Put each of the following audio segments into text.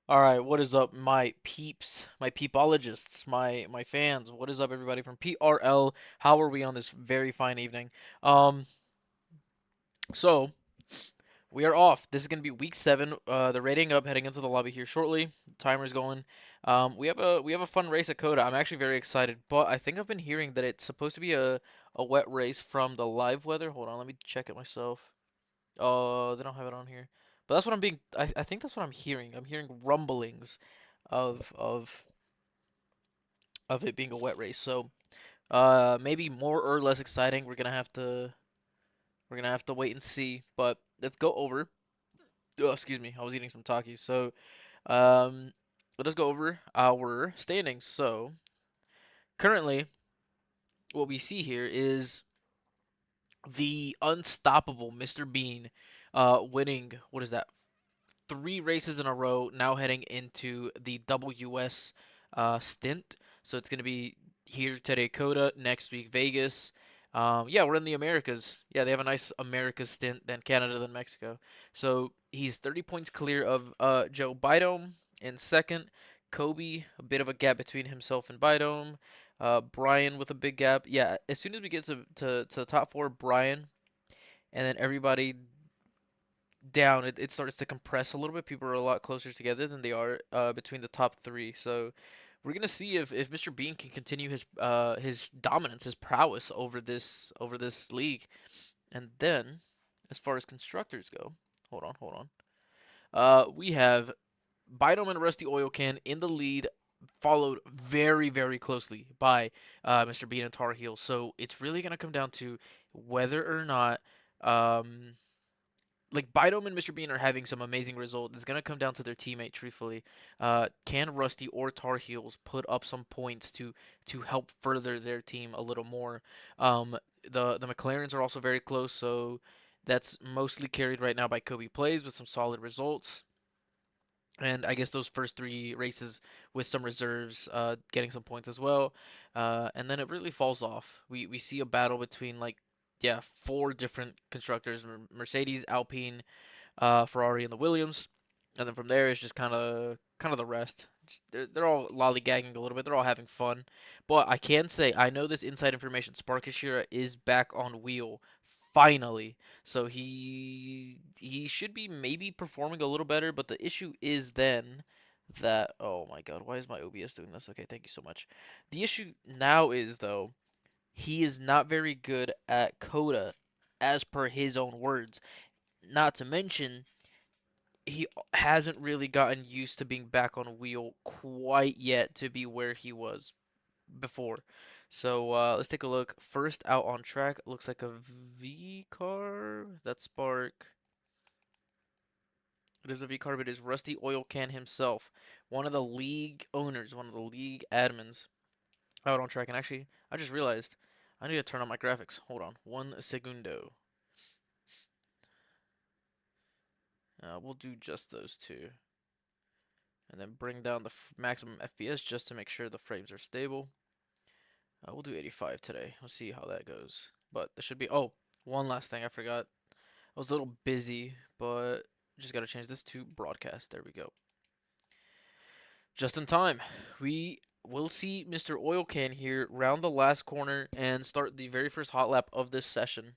All right, what is up, my peeps, my peepologists, my fans? What is up, everybody from PRL? How are we on this very fine evening? Um, so we are off. This is gonna be week 7. The rating up, heading into the lobby here shortly. Timer's going. We have a fun race at COTA. I'm actually very excited, but I think I've been hearing that it's supposed to be a wet race from the live weather. Hold on, let me check it myself. Oh, they don't have it on here. But that's what I'm being. I think that's what I'm hearing. I'm hearing rumblings of of it being a wet race. So, maybe more or less exciting. We're gonna have to wait and see. But let's go over. Oh, excuse me, I was eating some Takis. So, um, let us go over our standings. So, currently, what we see here is the unstoppable Mr. Bean, winning. What is that? 3 races in a row. Now heading into the WS stint. So it's gonna be here today, COTA. Next week, Vegas. Yeah, we're in the Americas. Yeah, they have a nice Americas stint, then Canada, then Mexico. So he's 30 points clear of Joe Bidome in second. Kobe, a bit of a gap between himself and Bidome. Brian with a big gap. Yeah, as soon as we get to the top 4, Brian, and then everybody down, it starts to compress a little bit. People are a lot closer together than they are between the top 3. So we're gonna see if Mr. Bean can continue his dominance, his prowess over this league. And then, as far as constructors go, hold on. We have Bidom and Rusty Oil Can in the lead, followed very closely by Mr. Bean and Tar Heel. So it's really gonna come down to whether or not um, like Bidome and Mr. Bean are having some amazing results. It's gonna come down to their teammate, truthfully. Can Rusty or Tar Heels put up some points to help further their team a little more? The McLarens are also very close, so that's mostly carried right now by Kobe Plays with some solid results. And I guess those first 3 races with some reserves, getting some points as well. And then it really falls off. We see a battle between like, yeah, 4 different constructors: Mercedes, Alpine, Ferrari, and the Williams. And then from there, it's just kind of the rest. They're all lollygagging a little bit. They're all having fun. But I can say I know this inside information. Spark Ashira is back on wheel finally. So he should be maybe performing a little better. But the issue is then that, oh my God, why is my OBS doing this? Okay, thank you so much. The issue now is though he is not very good at COTA, as per his own words. Not to mention, he hasn't really gotten used to being back on wheel quite yet to be where he was before. So let's take a look. First out on track, looks like a V car. That Spark. It is a V car, but it is Rusty Oil Can himself, one of the league owners, one of the league admins, out on track. And actually, I just realized I need to turn on my graphics. Hold on, 1 segundo. We'll do just those 2. And then bring down the maximum FPS just to make sure the frames are stable. We'll do 85 today. We'll see how that goes. But there should be. Oh, one last thing I forgot. I was a little busy, but just got to change this to broadcast. There we go. Just in time. We will see Mr. Oil Can here round the last corner and start the very first hot lap of this session.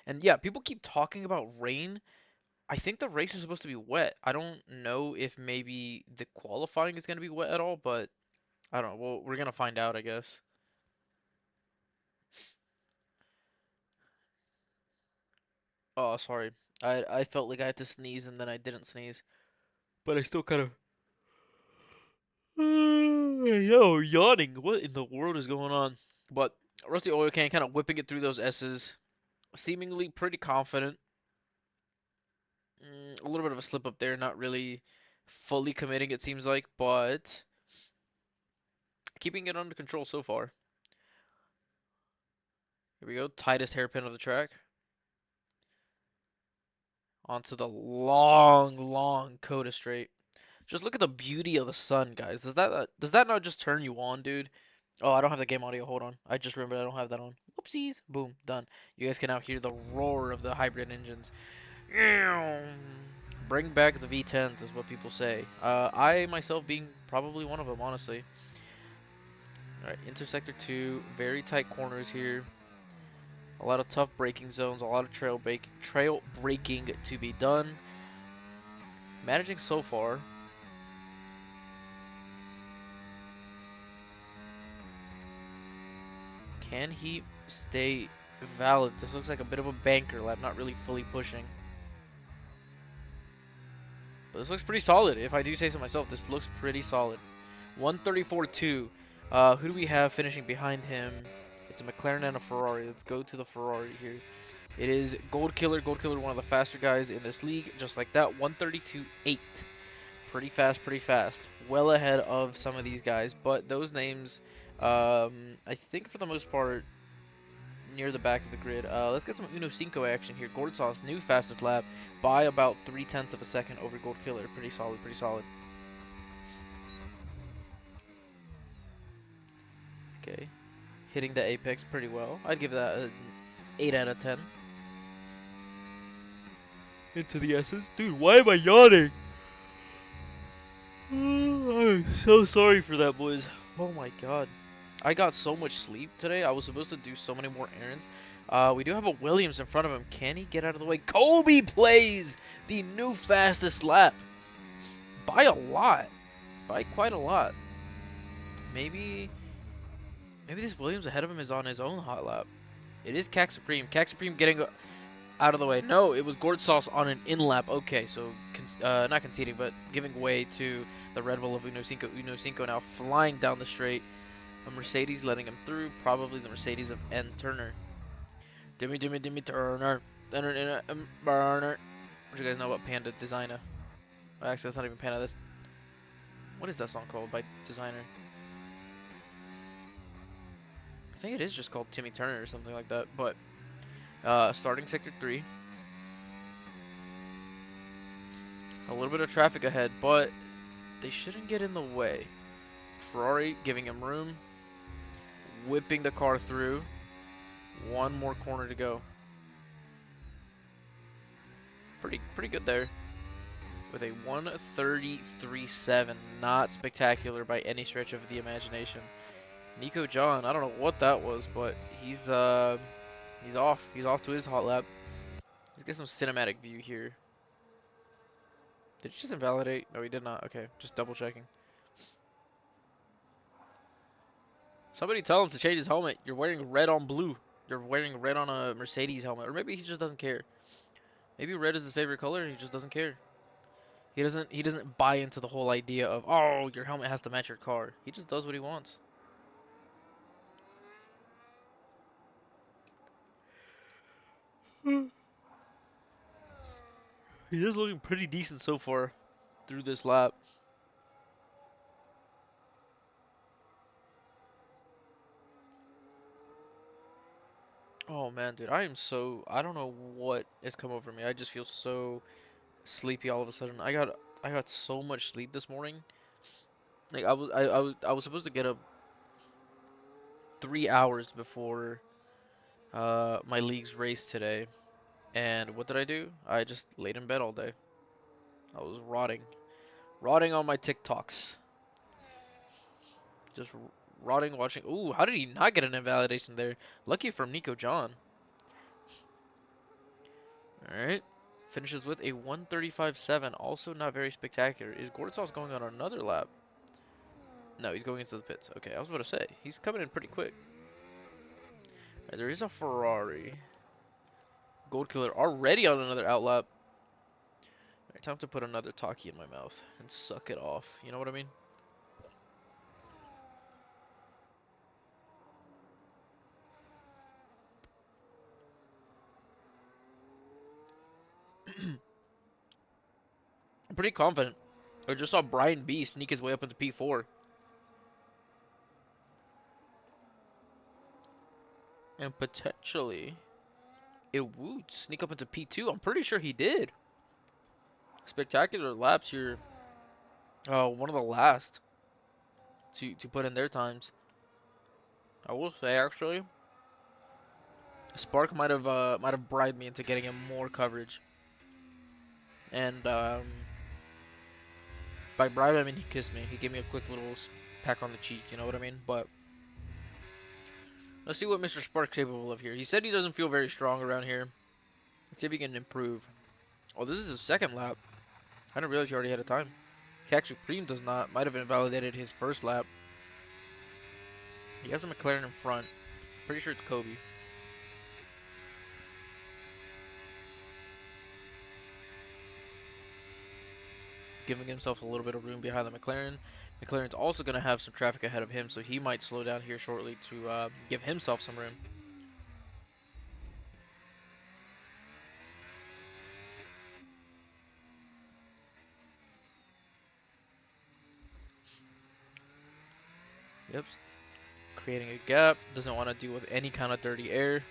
And yeah, people keep talking about rain. I think the race is supposed to be wet. I don't know if maybe the qualifying is going to be wet at all, but I don't know. Well, we're going to find out, I guess. Oh, sorry. I felt like I had to sneeze and then I didn't sneeze. But I still kind of yo, yawning. What in the world is going on? But Rusty Oil Can kind of whipping it through those S's, seemingly pretty confident. A little bit of a slip up there, not really fully committing, it seems like, but keeping it under control so far. Here we go, tightest hairpin of the track. Onto the long COTA straight. Just look at the beauty of the sun, guys. Does that not just turn you on, dude? Oh, I don't have the game audio. Hold on. I just remembered I don't have that on. Whoopsies. Boom. Done. You guys can now hear the roar of the hybrid engines. Bring back the V10s is what people say. I myself being probably one of them, honestly. All right, intersector 2, very tight corners here. A lot of tough braking zones, a lot of trail braking to be done. Managing so far. Can he stay valid? This looks like a bit of a banker lap, not really fully pushing. But this looks pretty solid. If I do say so myself, this looks pretty solid. 134.2. Who do we have finishing behind him? It's a McLaren and a Ferrari. Let's go to the Ferrari here. It is Gold Killer. Gold Killer, one of the faster guys in this league. Just like that, 132.8. Pretty fast, pretty fast. Well ahead of some of these guys. But those names, I think for the most part, near the back of the grid. Let's get some Uno Cinco action here. Gord Sauce, new fastest lap by about 3/10 of a second over Gold Killer. Pretty solid, pretty solid. Okay. Hitting the apex pretty well. I'd give that an 8 out of 10. Into the S's. Dude, why am I yawning? I'm so sorry for that, boys. Oh my god. I got so much sleep today. I was supposed to do so many more errands. We do have a Williams in front of him. Can he get out of the way? Kobe plays the new fastest lap. By a lot. By quite a lot. Maybe this Williams ahead of him is on his own hot lap. It is Cac Supreme. Cac Supreme getting out of the way. No, it was Gord Sauce on an in lap. Okay, so not conceding, but giving way to the Red Bull of Uno Cinco. Uno Cinco now flying down the straight. A Mercedes letting him through. Probably the Mercedes of N. Turner. Dimmy Turner. Burner. What do you guys know about Panda Designer? Well, actually, that's not even Panda. That's... What is that song called by Designer? I think it is just called Timmy Turner or something like that. But starting sector 3. A little bit of traffic ahead, but they shouldn't get in the way. Ferrari giving him room. Whipping the car through. One more corner to go. Pretty good there. With a 133.7. Not spectacular by any stretch of the imagination. Nico John, I don't know what that was, but he's off. He's off to his hot lap. Let's get some cinematic view here. Did he just invalidate? No, he did not. Okay, just double checking. Somebody tell him to change his helmet. You're wearing red on blue. You're wearing red on a Mercedes helmet. Or maybe he just doesn't care. Maybe red is his favorite color and he just doesn't care. He doesn't buy into the whole idea of, oh, your helmet has to match your car. He just does what he wants. He is looking pretty decent so far through this lap. Oh man, dude, I don't know what has come over me. I just feel so sleepy all of a sudden. I got so much sleep this morning. Like I was supposed to get up 3 hours before my league's race today. And what did I do? I just laid in bed all day. I was rotting on my TikToks. Just rotting watching. Ooh, how did he not get an invalidation there? Lucky from Nico John. Alright. Finishes with a 135.7. Also not very spectacular. Is Gortsov's going on another lap? No, he's going into the pits. Okay, I was about to say. He's coming in pretty quick. Right, there is a Ferrari. Gold Killer already on another outlap. Right, time to put another Taki in my mouth and suck it off. You know what I mean? I'm pretty confident. I just saw Brian B sneak his way up into P4. And potentially, it would sneak up into P2. I'm pretty sure he did. Spectacular laps here. One of the last to put in their times. I will say, actually, Spark might have bribed me into getting him more coverage. And by bribe, I mean he kissed me. He gave me a quick little peck on the cheek, you know what I mean? But let's see what Mr. Spark's capable of here. He said he doesn't feel very strong around here. Let's see if he can improve. Oh, this is his second lap. I didn't realize he already had a time. Cac Supreme does not. Might have invalidated his first lap. He has a McLaren in front. Pretty sure it's Kobe. Giving himself a little bit of room behind the McLaren. McLaren's also going to have some traffic ahead of him, so he might slow down here shortly to give himself some room. Yep. Creating a gap. Doesn't want to deal with any kind of dirty air.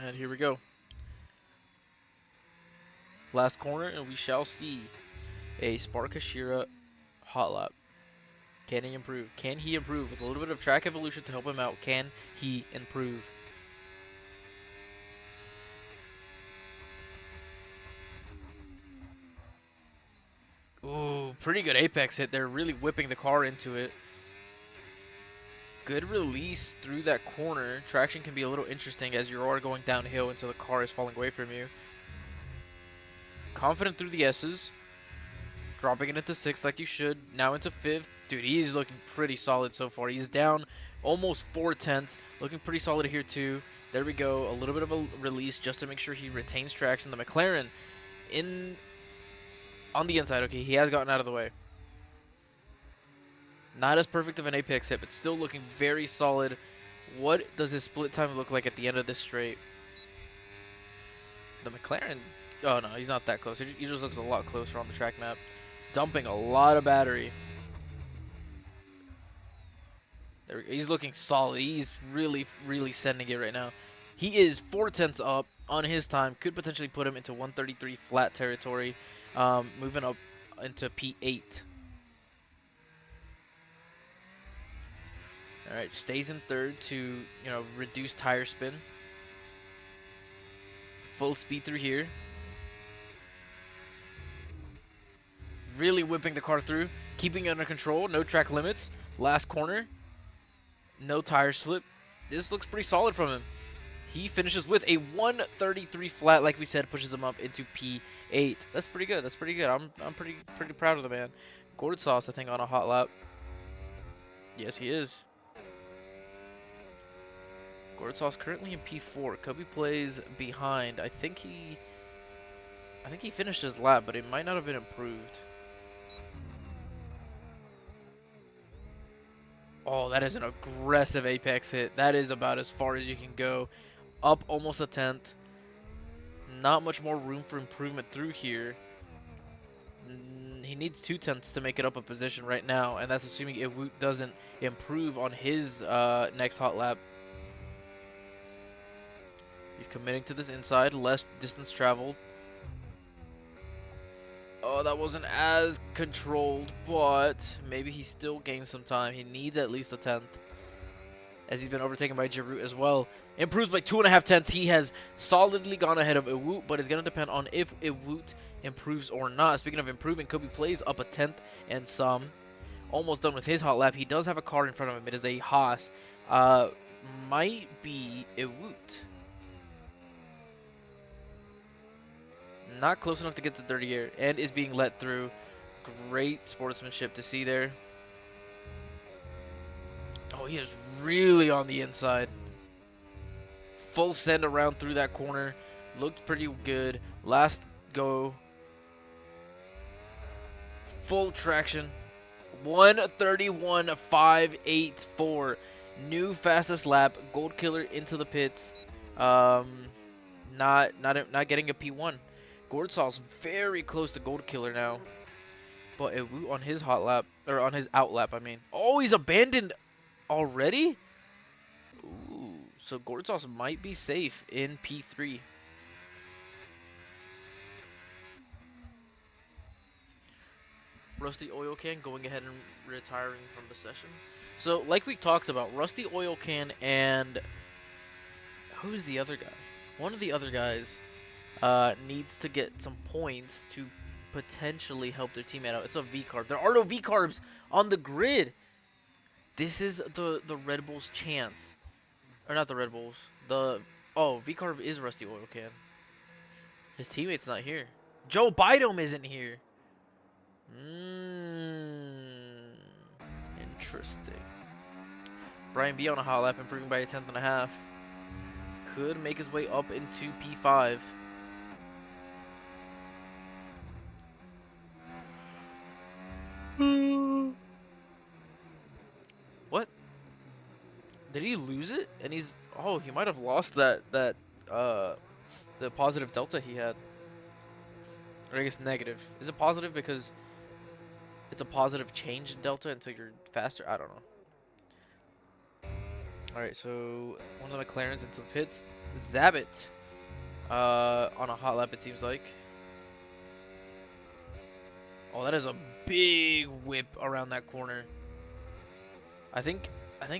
And here we go. Last corner, and we shall see a Spark Hashira hot lap. Can he improve? Can he improve? With a little bit of track evolution to help him out, can he improve? Ooh, pretty good apex hit there. Really whipping the car into it. Good release through that corner. Traction can be a little interesting as you are going downhill until the car is falling away from you. Confident through the S's. Dropping it into 6th like you should. Now into 5th. Dude, he's looking pretty solid so far. He's down almost 4/10. Looking pretty solid here too. There we go. A little bit of a release just to make sure he retains traction. The McLaren on the inside. Okay, he has gotten out of the way. Not as perfect of an apex hit, but still looking very solid. What does his split time look like at the end of this straight? The McLaren... Oh, no, he's not that close. He just looks a lot closer on the track map. Dumping a lot of battery. There, he's looking solid. He's really, really sending it right now. He is 4/10 up on his time. Could potentially put him into 133 flat territory. Moving up into P8. Alright, stays in 3rd to, reduce tire spin. Full speed through here. Really whipping the car through. Keeping it under control. No track limits. Last corner. No tire slip. This looks pretty solid from him. He finishes with a 133 flat, like we said, pushes him up into P8. That's pretty good. That's pretty good. I'm pretty proud of the man. Gourd Sauce, I think, on a hot lap. Yes, he is. Gourd Sauce currently in P4. Kobe plays behind. I think he finished his lap, but it might not have been improved. Oh, that is an aggressive apex hit. That is about as far as you can go. Up almost a 10th. Not much more room for improvement through here. He needs 2/10 to make it up a position right now, and that's assuming if Woot doesn't improve on his next hot lap. He's committing to this inside, less distance traveled. Oh, that wasn't as controlled, but maybe he still gains some time. He needs at least a 10th, as he's been overtaken by Giroux as well. Improves by 2.5 tenths. He has solidly gone ahead of Iwoot, but it's going to depend on if Iwoot improves or not. Speaking of improving, Kobe plays up a 10th and some. Almost done with his hot lap. He does have a car in front of him. It is a Haas. Might be Iwoot. Not close enough to get the dirty air, and is being let through. Great sportsmanship to see there. Oh, he is really on the inside. Full send around through that corner. Looked pretty good. Last go. Full traction. 1:31.584. New fastest lap. Gold Killer into the pits. Not getting a P1. Gordsaw's very close to Gold Killer now. But on his hot lap, or on his out lap, I mean. Oh, he's abandoned already? Ooh, so Gordsaw's might be safe in P3. Rusty Oil Can going ahead and retiring from the session. So, like we talked about, Rusty Oil Can and who's the other guy? One of the other guys needs to get some points to potentially help their teammate out. It's a V carb. There are no V carbs on the grid. This is the Red Bulls' chance, or not the Red Bulls. The V carb is Rusty Oil Can. His teammate's not here. Joe Biden isn't here. Mmm. Interesting. Brian B on a hot lap, improving by a tenth and a half. Could make his way up into P5. What? Did he lose it? And he might have lost the positive delta he had. Or I guess negative. Is it positive because it's a positive change in delta until you're faster? I don't know. Alright, so one of the McLarens into the pits. Zabit on a hot lap, it seems like. Oh, that is a big whip around that corner. I think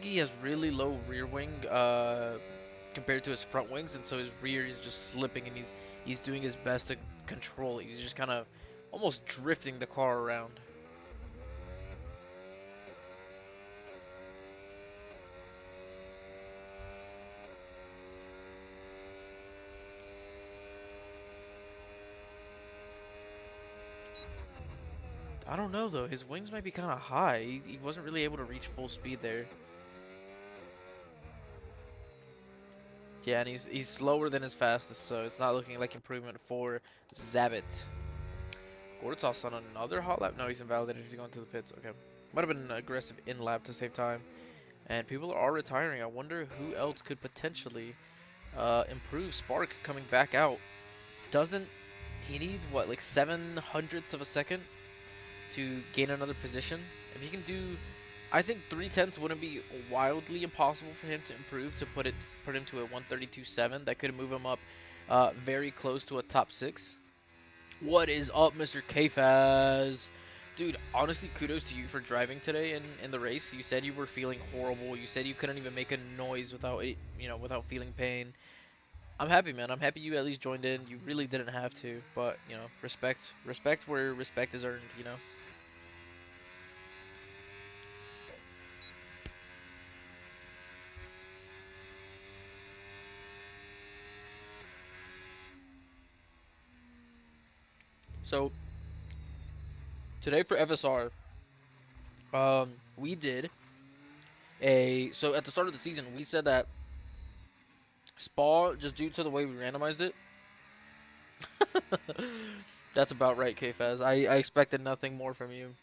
he has really low rear wing compared to his front wings, and so his rear is just slipping, and he's doing his best to control it. He's just kind of almost drifting the car around. I don't know though. His wings might be kind of high. He wasn't really able to reach full speed there. Yeah, and he's slower than his fastest, so it's not looking like improvement for Zabit. Gortsov's on another hot lap. No, he's invalidated. He's going to the pits. Okay, might have been an aggressive in lap to save time. And people are retiring. I wonder who else could potentially improve. Spark coming back out. Doesn't he needs what, like 7/100ths of a second to gain another position? If he can do, I think 3/10 wouldn't be wildly impossible for him to improve to put him to a 132.7. That could move him up very close to a top 6. What is up, Mr. Kfaz? Dude, honestly, kudos to you for driving today in the race. You said you were feeling horrible. You said you couldn't even make a noise without without feeling pain. I'm happy, man. I'm happy you at least joined in. You really didn't have to, but respect where respect is earned. So today for FSR, we did so at the start of the season we said that Spa, just due to the way we randomized it. That's about right, K-Faz. I expected nothing more from you.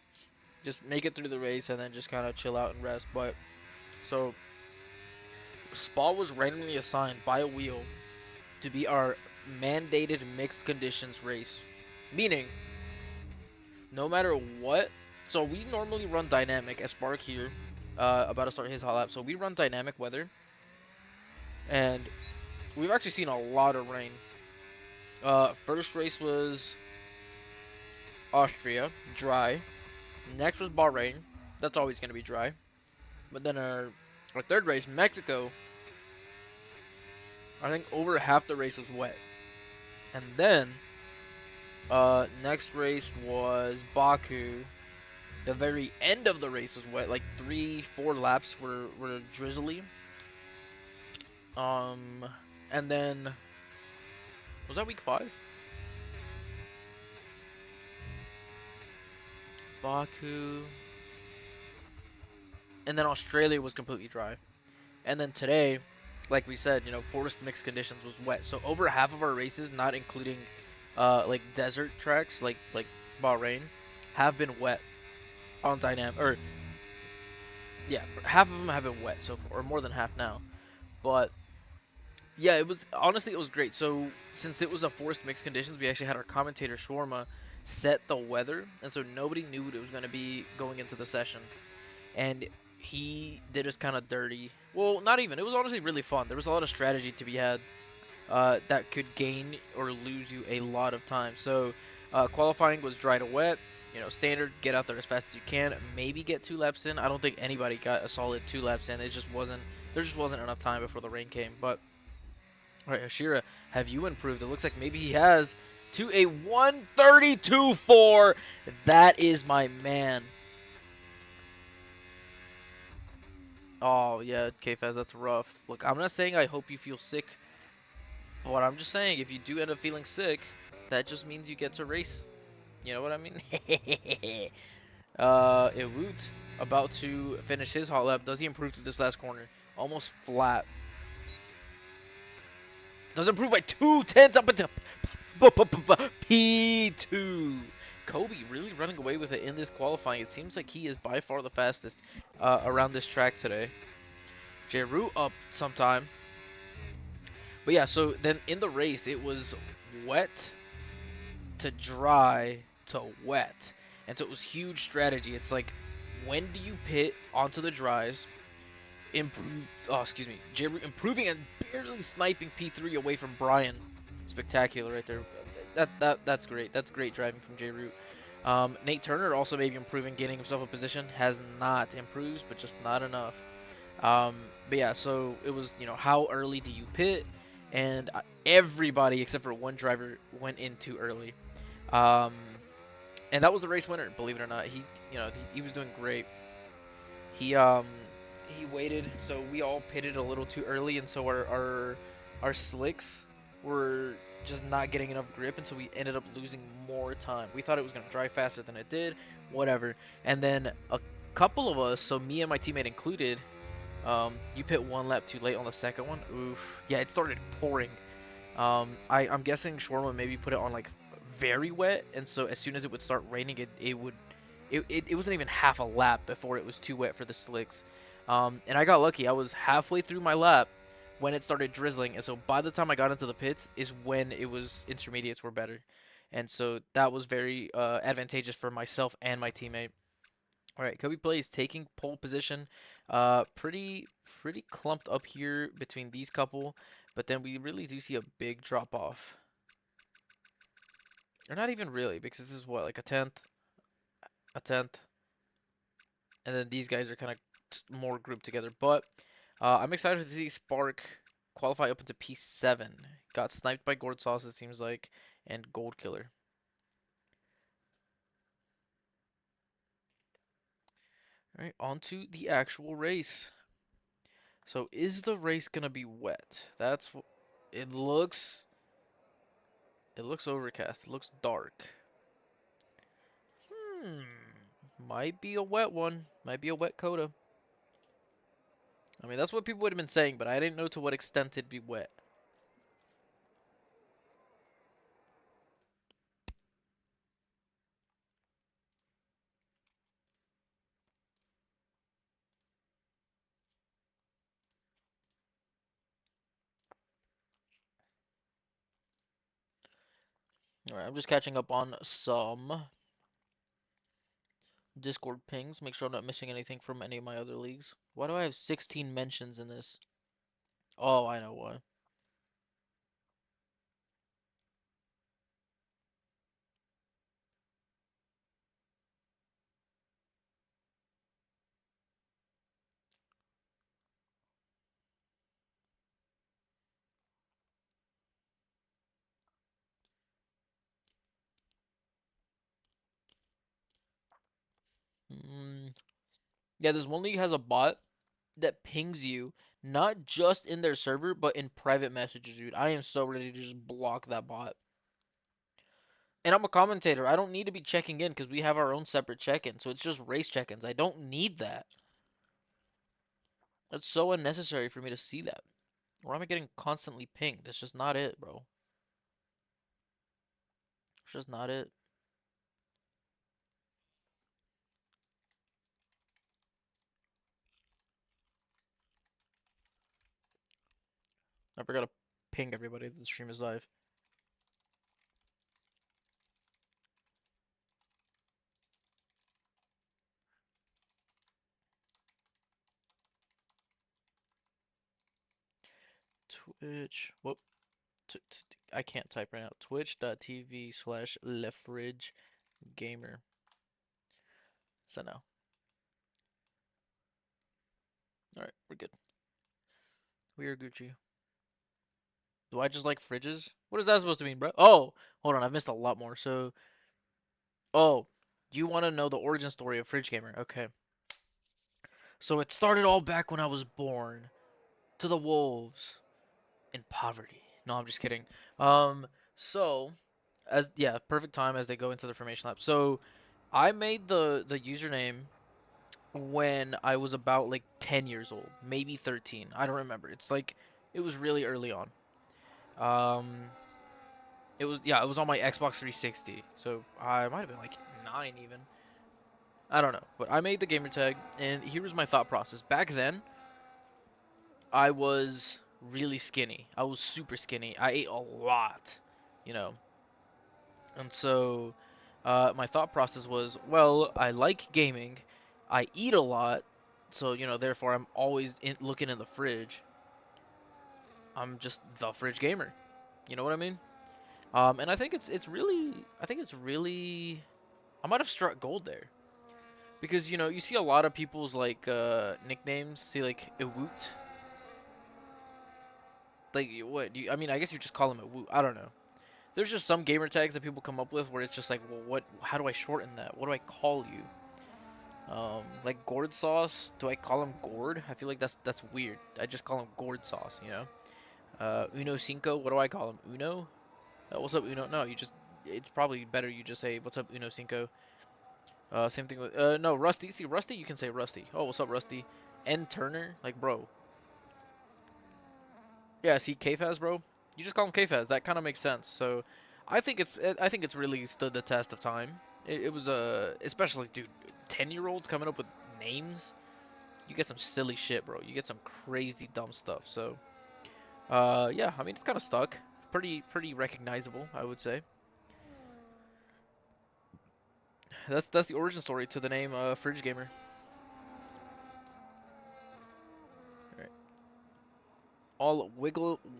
Just make it through the race and then just kind of chill out and rest. But so Spa was randomly assigned by a wheel to be our mandated mixed conditions race, meaning no matter what. So we normally run dynamic as Spark here, about to start his hot lap. So we run dynamic weather, and we've actually seen a lot of rain. First race was Austria, dry. Next was Bahrain. That's always going to be dry. But then our third race, Mexico, I think over half the race was wet. And then next race was Baku. The very end of the race was wet. Like 3-4 laps were drizzly. And then was that week 5? Baku. And then Australia was completely dry. And then today, like we said, forest mixed conditions was wet. So over half of our races, not including like desert tracks like Bahrain, have been wet on dynamic. Or yeah, half of them have been wet so far, or more than half now. But yeah, it was great. So since it was a forced mixed conditions, we actually had our commentator Shawarma set the weather, and so nobody knew what it was going to be going into the session, and he did us kind of dirty. Well, not even. It was honestly really fun. There was a lot of strategy to be had that could gain or lose you a lot of time. So qualifying was dry to wet. standard, get out there as fast as you can. Maybe get 2 laps in. I don't think anybody got a solid 2 laps in. It just wasn't. There just wasn't enough time before the rain came. But all right, Hashira, have you improved? It looks like maybe he has to a 132.4. That is my man. Oh yeah, K-Faz, that's rough. Look, I'm not saying I hope you feel sick, but I'm just saying if you do end up feeling sick, that just means you get to race. You know what I mean? Ewoot about to finish his hot lap. Does he improve to this last corner? Almost flat. Does improve by 2 tenths up into P2. Kobe really running away with it in this qualifying. It seems like he is by far the fastest around this track today. Jeru up sometime. But yeah, so then in the race, it was wet to dry to wet. And so it was huge strategy. It's like, when do you pit onto the dries? Excuse me. Improving and barely sniping P3 away from Brian. Spectacular right there. That's great. That's great driving from J Root. Nate Turner also maybe improving, getting himself a position. Has not improved, but just not enough. But yeah, so it was, how early do you pit? And everybody except for one driver went in too early. Um, and that was the race winner, believe it or not. He was doing great. He waited, so we all pitted a little too early, and so our slicks were just not getting enough grip, and so we ended up losing more time. We thought it was gonna dry faster than it did, whatever. And then a couple of us, so me and my teammate included, you pit 1 lap too late on the second one. Oof. Yeah, it started pouring. I'm guessing Shawarma maybe put it on like very wet, and so as soon as it would start raining, it wasn't even half a lap before it was too wet for the slicks. And I got lucky. I was halfway through my lap when it started drizzling, and so by the time I got into the pits is when it was intermediates were better, and so that was very advantageous for myself and my teammate. All right, Kobe plays taking pole position. Pretty clumped up here between these couple, but then we really do see a big drop off. Or not even really, because this is what, like a tenth, and then these guys are kind of more grouped together. But I'm excited to see Spark qualify up into P7. Got sniped by Gourd Sauce, it seems like, and Gold Killer. All right, on to the actual race. So is the race gonna be wet? That's what it looks. It looks overcast. It looks dark. Hmm. Might be a wet one. Might be a wet COTA. I mean, that's what people would have been saying, but I didn't know to what extent it'd be wet. Alright, I'm just catching up on some Discord pings. Make sure I'm not missing anything from any of my other leagues. Why do I have 16 mentions in this? Oh, I know why. Mm, yeah, this one league has a bot that pings you, not just in their server, but in private messages, dude. I am so ready to just block that bot. And I'm a commentator. I don't need to be checking in because we have our own separate check-in. So it's just race check-ins. I don't need that. That's so unnecessary for me to see that. Or am I getting constantly pinged? That's just not it, bro. It's just not it. I forgot to ping everybody that the stream is live. Twitch. Whoop. I can't type right now. Twitch.tv/LeftRidgeGamer. So no. All right, we're good. We are Gucci. Do I just like fridges? What is that supposed to mean, bro? Oh, hold on, I've missed a lot more. So, oh, you want to know the origin story of Fridge Gamer? Okay. So it started all back when I was born to the wolves in poverty. No, I'm just kidding. Um, so as yeah, perfect time as they go into the formation lab. So I made the username when I was about like 10 years old, maybe 13. I don't remember. It's like it was really early on. Um, it was yeah, it was on my Xbox 360. So I might have been like 9 even. I don't know, but I made the gamer tag, and here was my thought process. Back then, I was really skinny. I was super skinny. I ate a lot, you know. And so my thought process was, well, I like gaming. I eat a lot. So, therefore I'm always looking in the fridge. I'm just the fridge gamer. You know what I mean? And I think it's really I might have struck gold there. Because, you see a lot of people's like nicknames, see like Ewoot. Like what? I mean, I guess you just call him Ewoot. I don't know. There's just some gamer tags that people come up with where it's just like, well, what? How do I shorten that? What do I call you? Like gourd sauce. Do I call him gourd? I feel like that's weird. I just call him gourd sauce. Uno cinco. What do I call him? Uno. What's up, Uno? No, you just. It's probably better you just say, what's up, Uno cinco. Same thing with no Rusty. See Rusty, you can say Rusty. Oh, what's up, Rusty? N Turner. Like, bro. Yeah, see Kfaz, bro. You just call him Kfaz. That kind of makes sense. So, I think it's really stood the test of time. It was especially dude, 10-year-olds coming up with names. You get some silly shit, bro. You get some crazy dumb stuff. So, yeah, I mean it's kind of stuck. Pretty recognizable, I would say. That's the origin story to the name Fridge Gamer. All right. All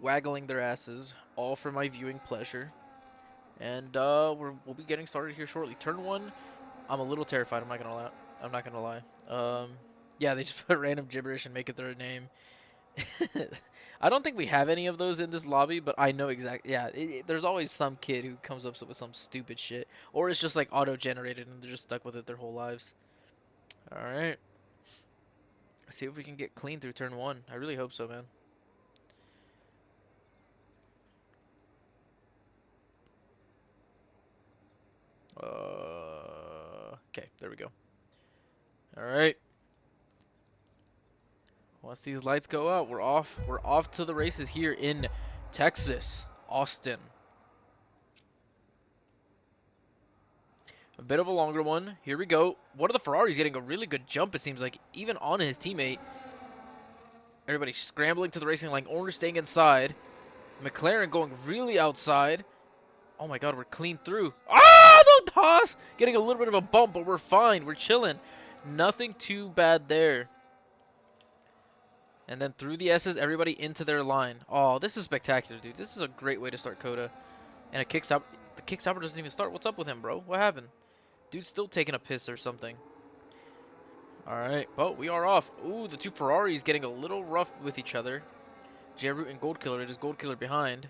waggling their asses, all for my viewing pleasure. And we'll be getting started here shortly. Turn one, I'm a little terrified. I'm not gonna lie. I'm not gonna lie. Yeah, they just put random gibberish and make it their name. I don't think we have any of those in this lobby, but I know exactly. Yeah, there's always some kid who comes up with some stupid shit, or it's just like auto-generated and they're just stuck with it their whole lives. All right, let's see if we can get clean through turn one. I really hope so, man. Okay, there we go. All right. Once these lights go out, we're off. We're off to the races here in Texas, Austin. A bit of a longer one. Here we go. One of the Ferraris getting a really good jump, it seems like, even on his teammate. Everybody scrambling to the racing line. Orange staying inside. McLaren going really outside. Oh my god, we're clean through. Ah, the toss! Getting a little bit of a bump, but we're fine. We're chilling. Nothing too bad there. And then through the S's, everybody into their line. Oh, this is spectacular, dude. This is a great way to start COTA. And it kicks out. The kick stopper doesn't even start. What's up with him, bro? What happened? Dude's still taking a piss or something. Alright, well, we are off. Ooh, the two Ferraris getting a little rough with each other. J-Root and Gold Killer. It is Gold Killer behind.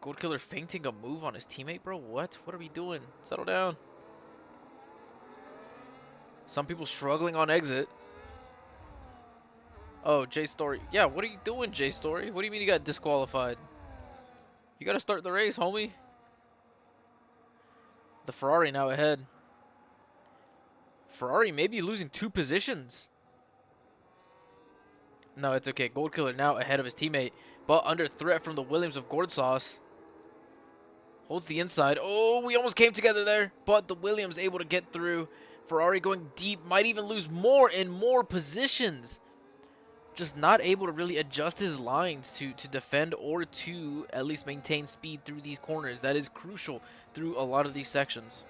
Gold Killer feinting a move on his teammate, bro? What? What are we doing? Settle down. Some people struggling on exit. Oh, J-Story. Yeah, what are you doing, J-Story? What do you mean you got disqualified? You gotta start the race, homie. The Ferrari now ahead. Ferrari may be losing 2 positions. No, it's okay. Gold Killer now ahead of his teammate, but under threat from the Williams of Gourd Sauce. Holds the inside. Oh, we almost came together there, but the Williams able to get through. Ferrari going deep, might even lose more and more positions. Just not able to really adjust his lines to defend or to at least maintain speed through these corners. That is crucial through a lot of these sections.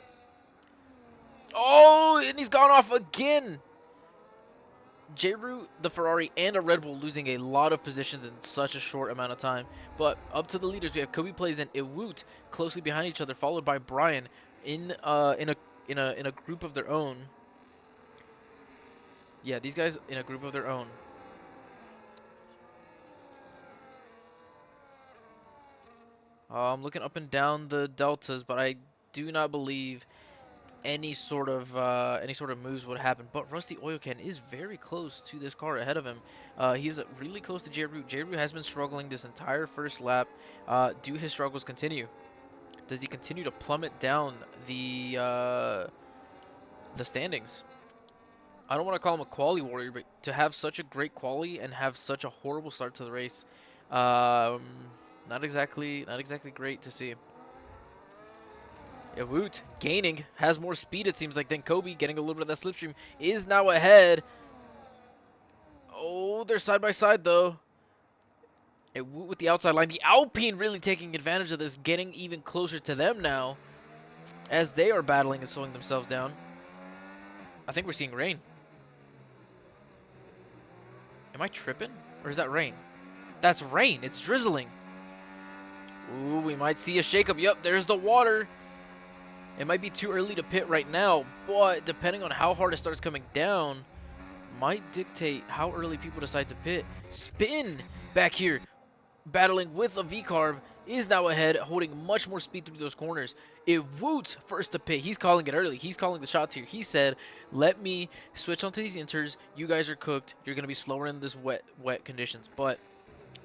Oh, and he's gone off again. J-Root, the Ferrari, and a Red Bull losing a lot of positions in such a short amount of time. But up to the leaders, we have Kobe Plays and Ewoot closely behind each other, followed by Brian in a in a group of their own. Yeah, these guys in a group of their own. I'm looking up and down the deltas, but I do not believe any sort of moves would happen. But Rusty Oil Can is very close to this car ahead of him. He's really close to J-Root. J-Root has been struggling this entire first lap. Do his struggles continue? Does he continue to plummet down the standings? I don't want to call him a quality warrior, but to have such a great quality and have such a horrible start to the race, um, not exactly great to see. Yeah, Woot gaining, has more speed it seems like than Kobe, getting a little bit of that slipstream, is now ahead. Oh, they're side by side though. And Woot with the outside line. The Alpine really taking advantage of this, getting even closer to them now as they are battling and slowing themselves down. I think we're seeing rain. Am I tripping? Or is that rain? That's rain. It's drizzling. Ooh, we might see a shakeup. Yep, there's the water. It might be too early to pit right now, but depending on how hard it starts coming down, might dictate how early people decide to pit. Spin back here, battling with a V-carb, is now ahead, holding much more speed through those corners. It Woot first to pit. He's calling it early. He's calling the shots here. He said, let me switch onto these inters. You guys are cooked. You're going to be slower in this wet conditions. But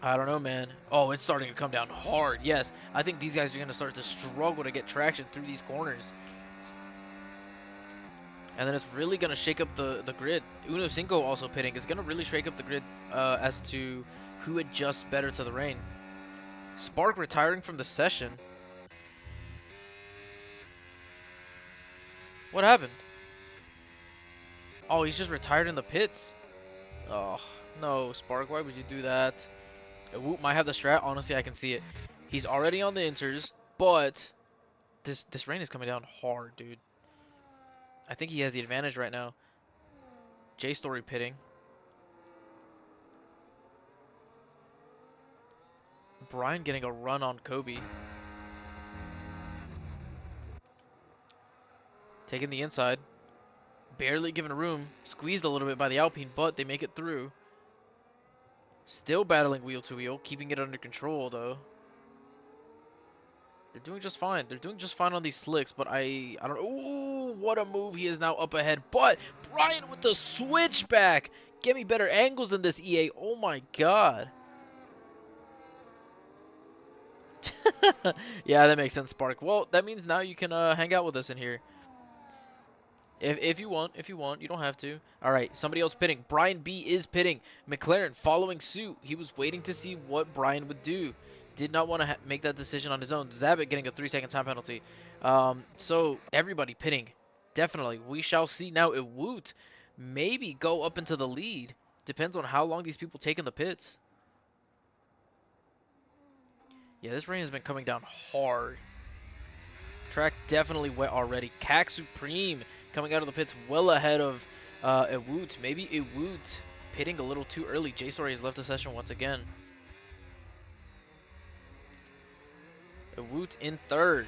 I don't know, man. Oh, it's starting to come down hard. Yes, I think these guys are going to start to struggle to get traction through these corners. And then it's really going to shake up the grid. Uno Cinco also pitting. It's going to really shake up the grid as to who adjusts better to the rain. Spark retiring from the session. What happened? Oh, he's just retired in the pits. Oh, no, Spark, why would you do that? Whoop might have the strat. Honestly, I can see it. He's already on the inters, but this rain is coming down hard, dude. I think he has the advantage right now. J-Story pitting. Brian getting a run on Kobe. Taking the inside. Barely given room. Squeezed a little bit by the Alpine, but they make it through. Still battling wheel to wheel, keeping it under control though. They're doing just fine. They're doing just fine on these slicks, but I don't know. Ooh, what a move. He is now up ahead. But Brian with the switchback. Get me better angles than this, EA. Oh my god. Yeah, that makes sense, Spark. Well, that means now you can hang out with us in here. If you want, you don't have to. All right, somebody else pitting. Brian B is pitting. McLaren following suit. He was waiting to see what Brian would do. Did not want to make that decision on his own. Zabit getting a 3-second time penalty. So everybody pitting. Definitely. We shall see now. It Woot maybe go up into the lead. Depends on how long these people take in the pits. Yeah, this rain has been coming down hard. Track definitely wet already. Cac Supreme coming out of the pits well ahead of Ewoot. Maybe Ewoot pitting a little too early. J-Story has left the session once again. Ewoot in third.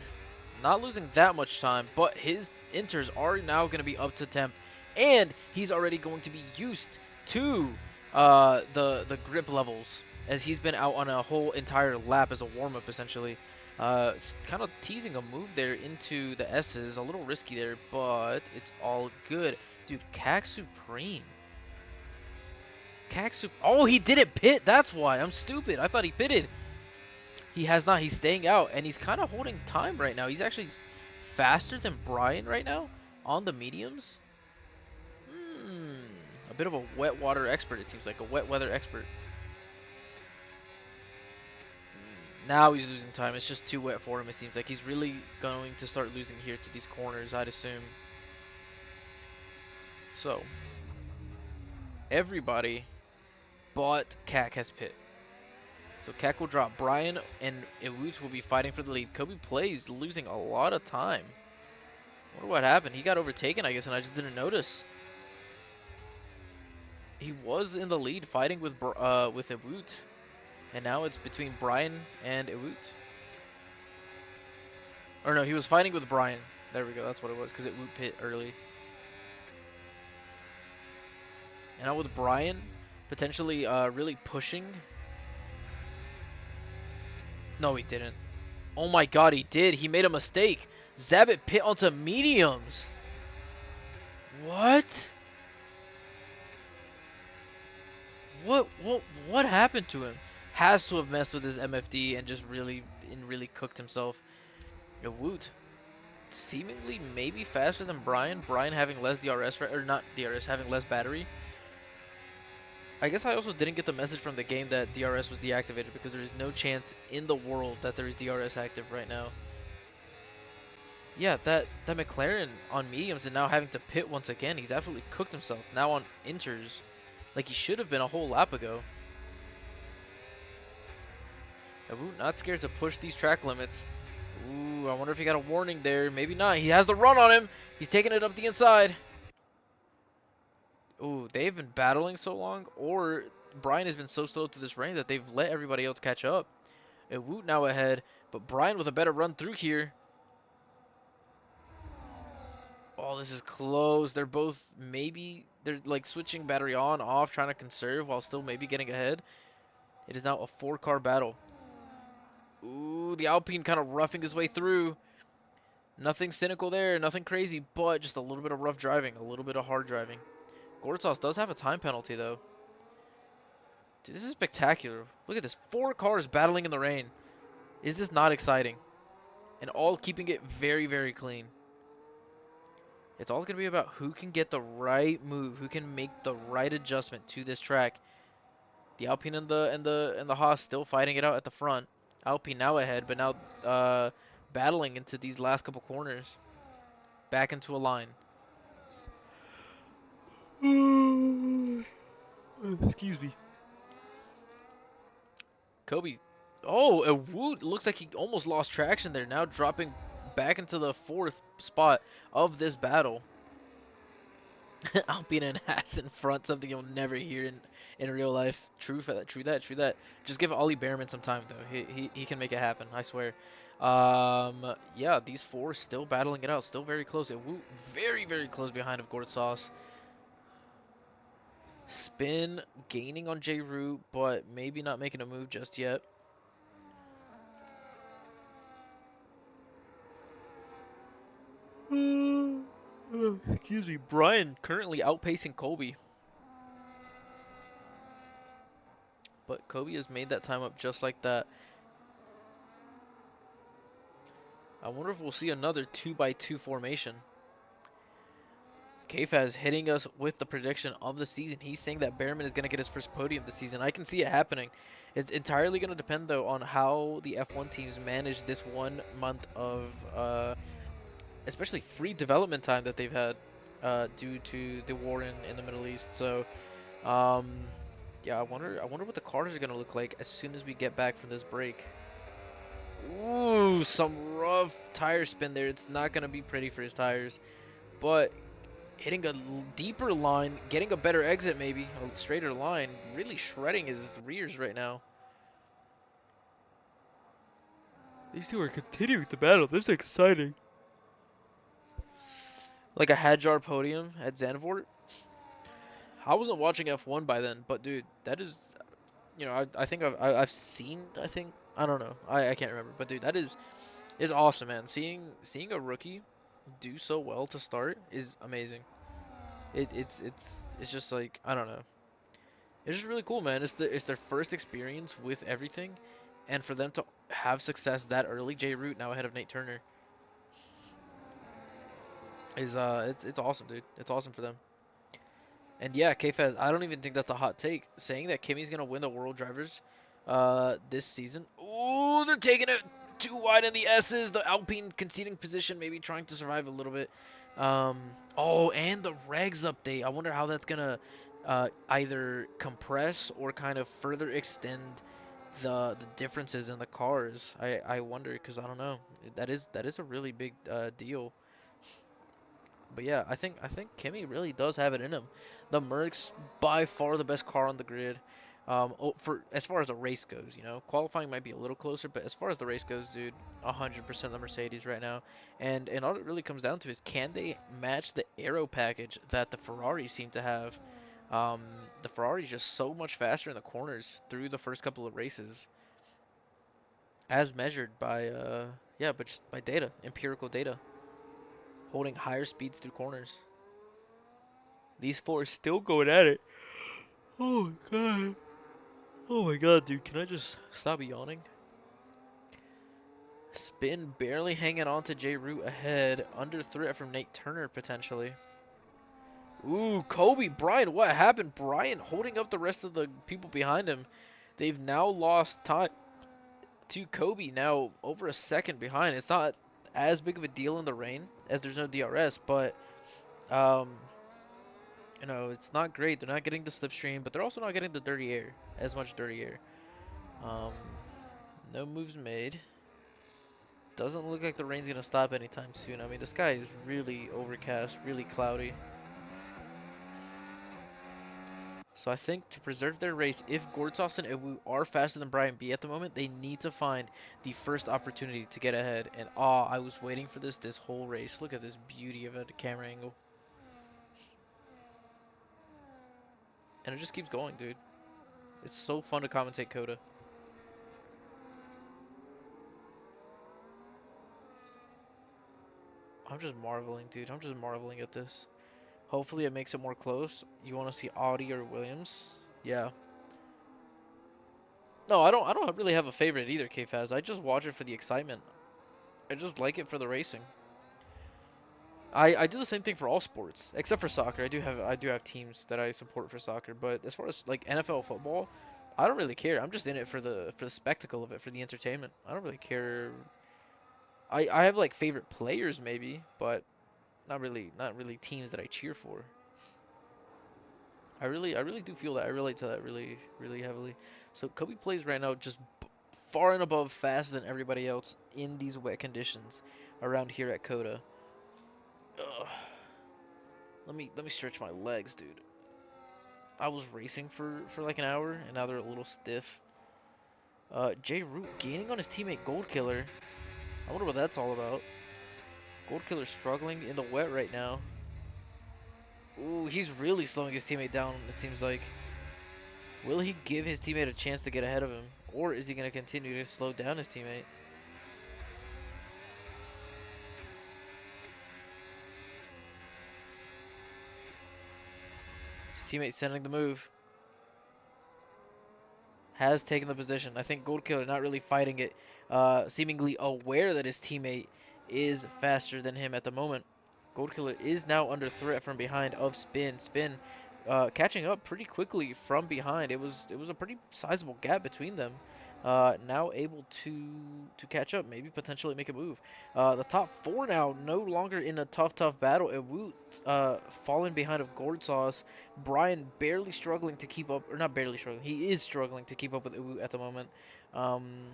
Not losing that much time, but his inters are now going to be up to temp. And he's already going to be used to the grip levels, as he's been out on a whole entire lap as a warm-up, essentially. Kind of teasing a move there into the S's. A little risky there, but it's all good. Dude, Cac Supreme. Oh, he didn't pit. That's why. I'm stupid. I thought he pitted. He has not. He's staying out, and he's kind of holding time right now. He's actually faster than Brian right now on the mediums. A bit of a wet water expert, it seems like. A wet weather expert. Now he's losing time. It's just too wet for him, it seems like. He's really going to start losing here to these corners, I'd assume. So, everybody but Cac has pit. So Cac will drop. Brian and Ewoot will be fighting for the lead. Kobe plays, losing a lot of time. I wonder what happened. He got overtaken, I guess, and I just didn't notice. He was in the lead fighting with Ewoot. And now it's between Brian and Ewoot. Or no, he was fighting with Brian. There we go. That's what it was because it Woot pit early. And now with Brian potentially really pushing. No, he didn't. Oh my god, he did. He made a mistake. Zabit pit onto mediums. What? What happened to him? Has to have messed with his MFD and just really cooked himself. A Woot seemingly maybe faster than Brian. Brian having less DRS, or not DRS, having less battery. I guess I also didn't get the message from the game that DRS was deactivated because there is no chance in the world that there is DRS active right now. Yeah, that McLaren on mediums and now having to pit once again. He's absolutely cooked himself. Now on inters, like he should have been a whole lap ago. Abu not scared to push these track limits. Ooh, I wonder if he got a warning there. Maybe not. He has the run on him. He's taking it up the inside. Ooh, they've been battling so long, or Brian has been so slow through this rain that they've let everybody else catch up. And Woot now ahead, but Brian with a better run through here. Oh, this is close. They're both they're like switching battery on, off, trying to conserve while still maybe getting ahead. It is now a 4-car battle. Ooh, the Alpine kind of roughing his way through. Nothing cynical there, nothing crazy, but just a little bit of rough driving, a little bit of hard driving. Gortsas does have a time penalty, though. Dude, this is spectacular. Look at this. 4 cars battling in the rain. Is this not exciting? And all keeping it very clean. It's all going to be about who can get the right move, who can make the right adjustment to this track. The Alpine and the Haas still fighting it out at the front. Alpine now ahead, but now battling into these last couple corners. Back into a line. Excuse me. Kobe. Oh, a Woot. Looks like he almost lost traction there. Now dropping back into the 4th spot of this battle. Alpine and Haas in front. Something you'll never hear in real life. True that. Just give Ollie Behrman some time, though. He can make it happen. I swear. Yeah, these 4 still battling it out. Still very close. A Woot very close behind of Gortsas. Spin gaining on J Root, but maybe not making a move just yet. Excuse me. Brian currently outpacing Colby. But Kobe has made that time up just like that. I wonder if we'll see another 2x2 formation. K-Faz hitting us with the prediction of the season. He's saying that Behrman is going to get his first podium this season. I can see it happening. It's entirely going to depend, though, on how the F1 teams manage this 1 month of especially free development time that they've had due to the war in the Middle East. So, yeah, I wonder what the cars are going to look like as soon as we get back from this break. Ooh, some rough tire spin there. It's not going to be pretty for his tires. But hitting a deeper line, getting a better exit maybe, a straighter line, really shredding his rears right now. These two are continuing the battle. This is exciting. Like a Hadjar podium at Zandvoort. I wasn't watching F1 by then, but dude, that is, you know, I think I've seen, I don't know, I can't remember, but dude, that is awesome, man. Seeing a rookie do so well to start is amazing. It's just like, I don't know, it's just really cool, man. It's their first experience with everything, and for them to have success that early, J Root now ahead of Nate Turner is it's awesome, dude. It's awesome for them. And yeah, K-Faz, I don't even think that's a hot take. Saying that Kimmy's going to win the World Drivers this season. Ooh, they're taking it too wide in the S's. The Alpine conceding position, maybe trying to survive a little bit. Oh, and the regs update. I wonder how that's going to either compress or kind of further extend the differences in the cars. I wonder, because I don't know. That is a really big deal. But yeah, I think Kimmy really does have it in him. The Merc's by far the best car on the grid. For as far as the race goes, qualifying might be a little closer, but as far as the race goes, dude, 100% the Mercedes right now. And all it really comes down to is can they match the aero package that the Ferraris seem to have? Um, the Ferrari's just so much faster in the corners through the first couple of races, as measured by yeah, but just by data, empirical data, holding higher speeds through corners. These four are still going at it. Oh my god. Oh my god, dude. Can I just stop yawning? Spin barely hanging on to J. Root ahead. Under threat from Nate Turner, potentially. Ooh, Kobe, Brian, what happened? Brian holding up the rest of the people behind him. They've now lost time to Kobe, now over a second behind. It's not as big of a deal in the rain as there's no DRS, but, um, it's not great. They're not getting the slipstream, but they're also not getting the dirty air, as much dirty air. Um, no moves made. Doesn't look like the rain's gonna stop anytime soon. I mean, the sky is really overcast, really cloudy. So I think to preserve their race, if Gortsas and Iwu are faster than Brian B at the moment, they need to find the first opportunity to get ahead. And I was waiting for this whole race. Look at this beauty of a camera angle. And it just keeps going, dude. It's so fun to commentate COTA. I'm just marveling, dude. I'm just marveling at this. Hopefully it makes it more close. You want to see Audi or Williams? Yeah. No, I don't really have a favorite either, KFaz. I just watch it for the excitement. I just like it for the racing. I do the same thing for all sports except for soccer. I do have teams that I support for soccer, but as far as like NFL football, I don't really care. I'm just in it for the spectacle of it, for the entertainment. I don't really care. I have like favorite players maybe, but not really teams that I cheer for. I really do feel that. I relate to that really heavily. So Kobe plays right now just far and above faster than everybody else in these wet conditions around here at COTA. Ugh. Let me stretch my legs, dude. I was racing for like an hour and now they're a little stiff. J. Root gaining on his teammate Gold Killer. I wonder what that's all about. Gold Killer struggling in the wet right now. Ooh, he's really slowing his teammate down, it seems like. Will he give his teammate a chance to get ahead of him? Or is he going to continue to slow down his teammate? His teammate sending the move. Has taken the position. I think Gold Killer not really fighting it. Seemingly aware that his teammate is faster than him at the moment. Gold Killer is now under threat from behind of Spin. Spin catching up pretty quickly from behind. It was a pretty sizable gap between them. Now able to catch up, maybe potentially make a move. The top four now no longer in a tough battle. Ewu falling behind of Gold Sauce. Brian barely struggling to keep up, or not barely struggling. He is struggling to keep up with Ewu at the moment. Um,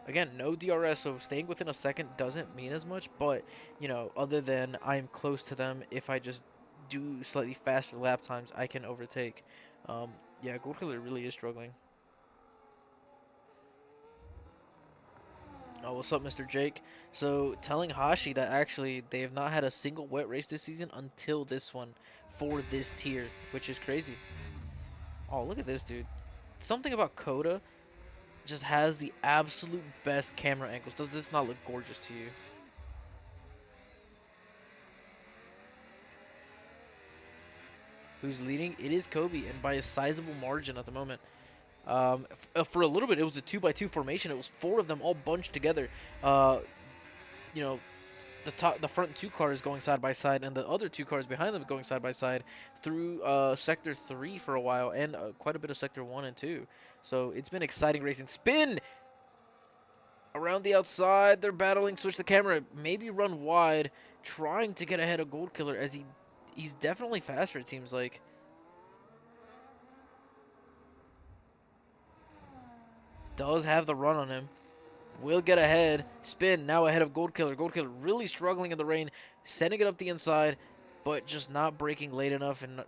Again, no DRS, so staying within a second doesn't mean as much, but, other than I'm close to them, if I just do slightly faster lap times, I can overtake. Yeah, Gold Killer really is struggling. Oh, what's up, Mr. Jake? So, telling Hashi that actually they have not had a single wet race this season until this one for this tier, which is crazy. Oh, look at this, dude. Something about COTA just has the absolute best camera angles. Does this not look gorgeous to you? Who's leading? It is Kobe, and by a sizable margin at the moment. For a little bit, it was a 2x2 formation. It was four of them all bunched together. Uh, you know, the front two cars going side by side, and the other two cars behind them going side by side through Sector 3 for a while, and quite a bit of Sector 1 and 2. So it's been exciting racing. Spin! Around the outside, they're battling. Switch the camera. Maybe run wide, trying to get ahead of Gold Killer as he's definitely faster, it seems like. Does have the run on him. Will get ahead. Spin now ahead of Gold Killer. Gold Killer really struggling in the rain, sending it up the inside, but just not breaking late enough and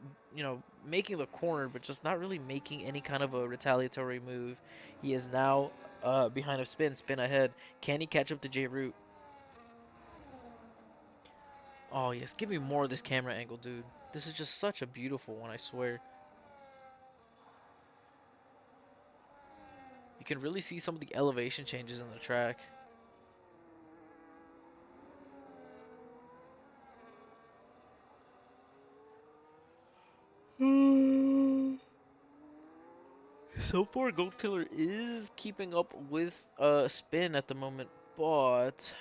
making the corner, but just not really making any kind of a retaliatory move. He is now behind a spin ahead. Can he catch up to J Root? Oh yes, give me more of this camera angle, dude. This is just such a beautiful one, I swear. You can really see some of the elevation changes in the track. So far, Gold Killer is keeping up with Spin at the moment, but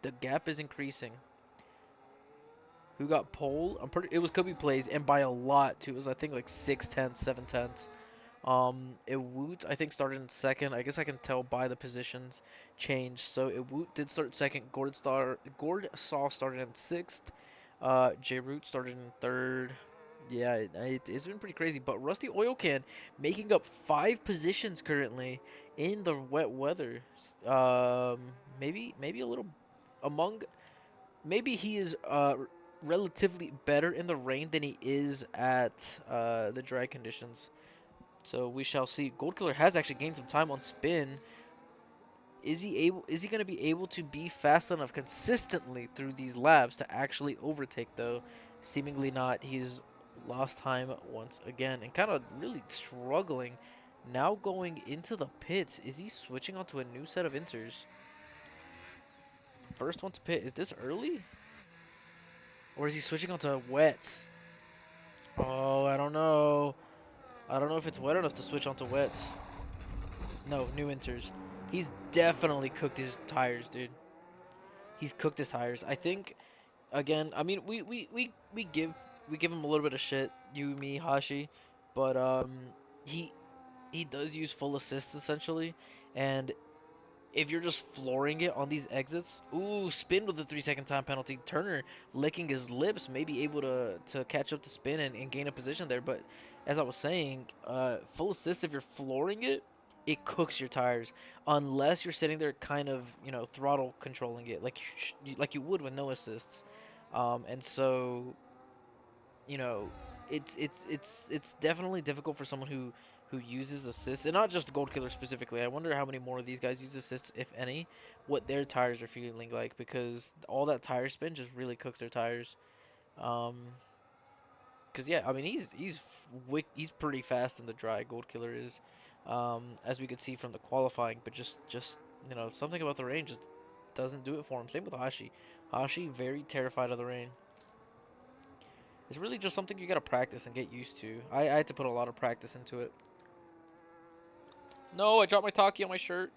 the gap is increasing. Who got pole? I'm pretty. It was Kobe Plays, and by a lot too. It was I think like 6/10, 7/10. Iwoot I think started in second. I guess I can tell by the positions change. So Iwoot did start second. Gord Saw started in sixth. J Root started in third. Yeah, it's been pretty crazy. But Rusty Oil Can making up 5 positions currently in the wet weather. Maybe a little among. Maybe he is relatively better in the rain than he is at the dry conditions. So we shall see. Gold Killer has actually gained some time on spin. Is he going to be able to be fast enough consistently through these laps to actually overtake though? Seemingly not. He's lost time once again and kind of really struggling. Now going into the pits, is he switching onto a new set of inters? First one to pit, is this early? Or is he switching onto wets? Oh, I don't know. I don't know if it's wet enough to switch onto wets. No, new inters. He's definitely cooked his tires, dude. He's cooked his tires. I think again. I mean, we give him a little bit of shit. You, me, Hashi, but he he does use full assist essentially, and if you're just flooring it on these exits, ooh, spin with a 3-second time penalty. Turner licking his lips, maybe able to catch up to spin and gain a position there. But as I was saying, full assist, if you're flooring it, it cooks your tires. Unless you're sitting there kind of, throttle controlling it like like you would with no assists. And so you know, it's definitely difficult for someone who uses assists, and not just Gold Killer specifically. I wonder how many more of these guys use assists, if any, what their tires are feeling like, because all that tire spin just really cooks their tires. Um, because yeah, I mean he's pretty fast in the dry. Gold Killer is, as we could see from the qualifying, but just something about the rain just doesn't do it for him. Same with Hashi. Hashi very terrified of the rain. It's really just something you gotta practice and get used to. I had to put a lot of practice into it. No, I dropped my Taki on my shirt.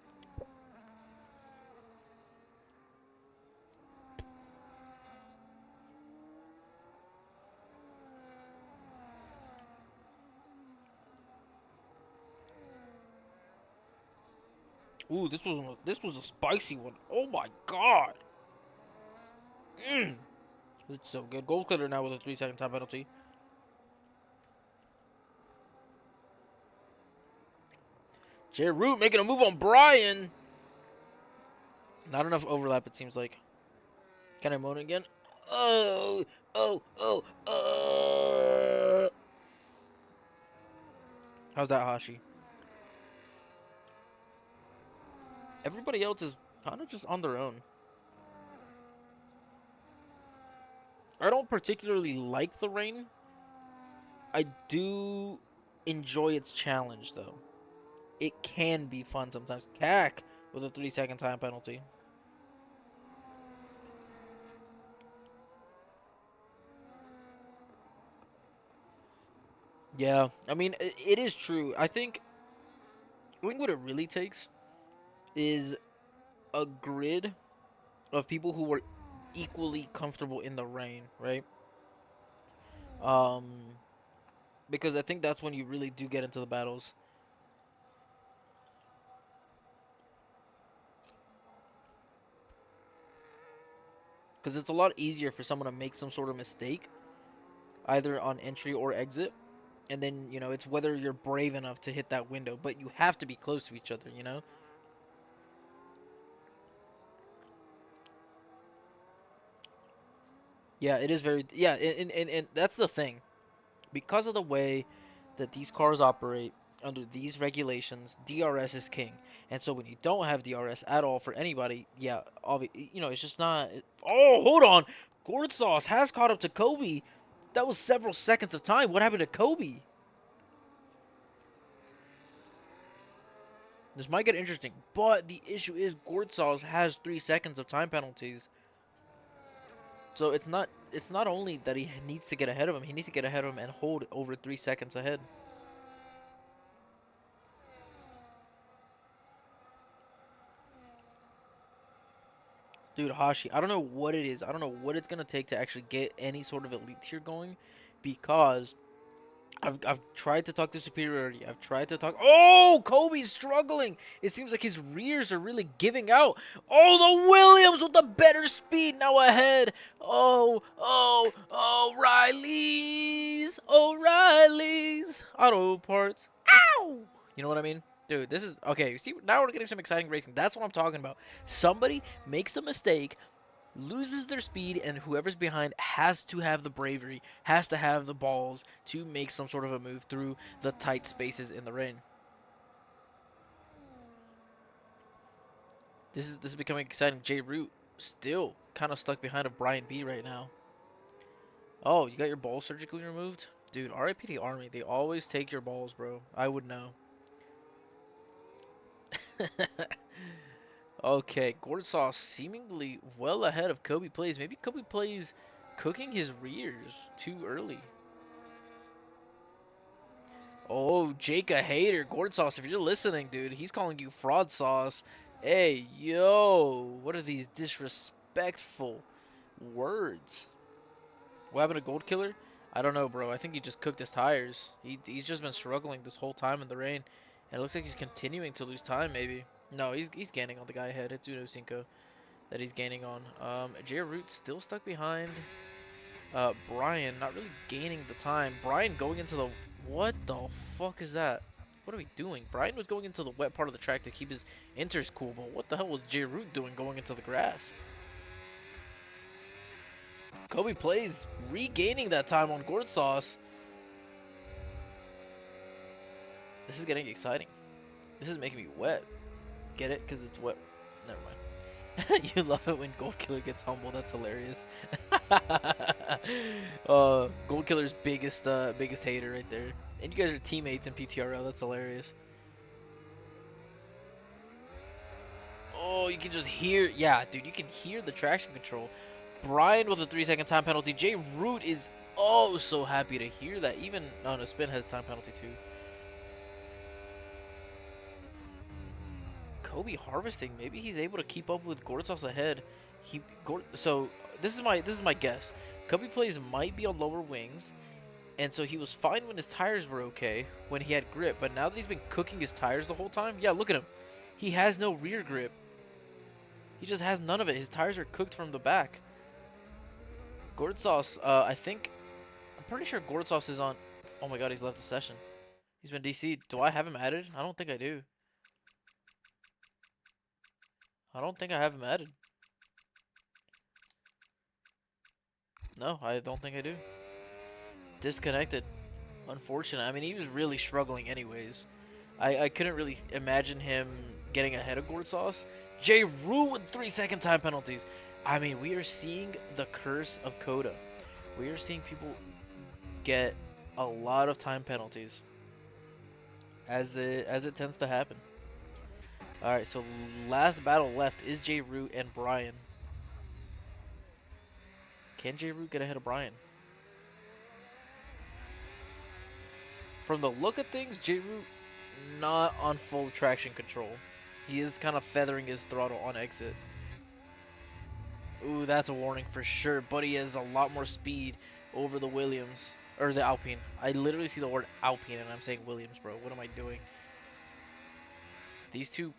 Ooh, this was a spicy one. Oh my god. Mmm. It's so good. Gold Killer now with a 3-second time penalty. J Root making a move on Brian. Not enough overlap, it seems like. Can I moan again? Oh, oh, oh, How's that, Hashi? Everybody else is kind of just on their own. I don't particularly like the rain. I do enjoy its challenge, though. It can be fun sometimes. Cack with a 3-second time penalty. Yeah, I mean, it is true. I think what it really takes is a grid of people who were equally comfortable in the rain, right? Um, because I think that's when you really do get into the battles. Because it's a lot easier for someone to make some sort of mistake, either on entry or exit, and then it's whether you're brave enough to hit that window. But you have to be close to each other. Yeah, it is very. Yeah, and that's the thing. Because of the way that these cars operate under these regulations, DRS is king. And so when you don't have DRS at all for anybody, yeah, it's just not. Oh, hold on. Gourd Sauce has caught up to Kobe. That was several seconds of time. What happened to Kobe? This might get interesting, but the issue is Gourd Sauce has 3 seconds of time penalties. So it's not only that he needs to get ahead of him, he needs to get ahead of him and hold over 3 seconds ahead. Dude, Hashi, I don't know what it is. I don't know what it's gonna take to actually get any sort of elite tier going, because I've tried to talk to superiority. I've tried to talk. Oh, Kobe's struggling. It seems like his rears are really giving out. Oh, the Williams with the better speed now ahead. O'Reilly's Auto Parts. Ow! You know what I mean? Dude, this is okay. See, now we're getting some exciting racing. That's what I'm talking about. Somebody makes a mistake, loses their speed, and whoever's behind has to have the bravery, has to have the balls to make some sort of a move through the tight spaces in the rain. This is becoming exciting. J Root still kind of stuck behind of Brian B right now. Oh, you got your balls surgically removed? Dude, RIP the Army. They always take your balls, bro. I would know. Okay, Gorsaw seemingly well ahead of Kobe Plays. Maybe Kobe Plays cooking his rears too early. Oh, Jake a hater. Gourd Sauce, if you're listening, dude, he's calling you fraud sauce. Hey, yo, what are these disrespectful words? What happened to Gold Killer? I don't know, bro. I think he just cooked his tires. He's just been struggling this whole time in the rain. And it looks like he's continuing to lose time, maybe. No, he's gaining on the guy ahead. It's Uno Cinco that he's gaining on. J Root still stuck behind. Brian not really gaining the time. Brian going into the... What the fuck is that? What are we doing? Brian was going into the wet part of the track to keep his inters cool, but what the hell was J Root doing going into the grass? Kobe Plays regaining that time on Gourd Sauce. This is getting exciting. This is making me wet. Get it? Because it's wet. Never mind. You love it when Gold Killer gets humble. That's hilarious. Gold Killer's biggest hater right there. And you guys are teammates in PTRL. That's hilarious. Oh, you can just hear. Yeah, dude, you can hear the traction control. Brian with a 3 second time penalty. J Root is oh so happy to hear that. Even no, Spin has a time penalty too. Kobe harvesting. Maybe he's able to keep up with Gortsas ahead. So this is my guess. Kobe Plays might be on lower wings, and so he was fine when his tires were okay, when he had grip. But now that he's been cooking his tires the whole time, yeah, look at him. He has no rear grip. He just has none of it. His tires are cooked from the back. Gortsas, I'm pretty sure Gortsas is on. Oh my god, he's left the session. He's been DC'd. Do I have him added? I don't think I do. I don't think I have him added. No, I don't think I do. Disconnected. Unfortunate. I mean, he was really struggling anyways. I couldn't really imagine him getting ahead of Gourd Sauce. J. Rue with 3 second time penalties. I mean, we are seeing the curse of COTA. We are seeing people get a lot of time penalties, as it tends to happen. All right, so last battle left is J. Root and Brian. Can J. Root get ahead of Brian? From the look of things, J. Root not on full traction control. He is kind of feathering his throttle on exit. Ooh, that's a warning for sure. But he has a lot more speed over the Williams. Or the Alpine. I literally see the word Alpine and I'm saying Williams, bro. What am I doing? These two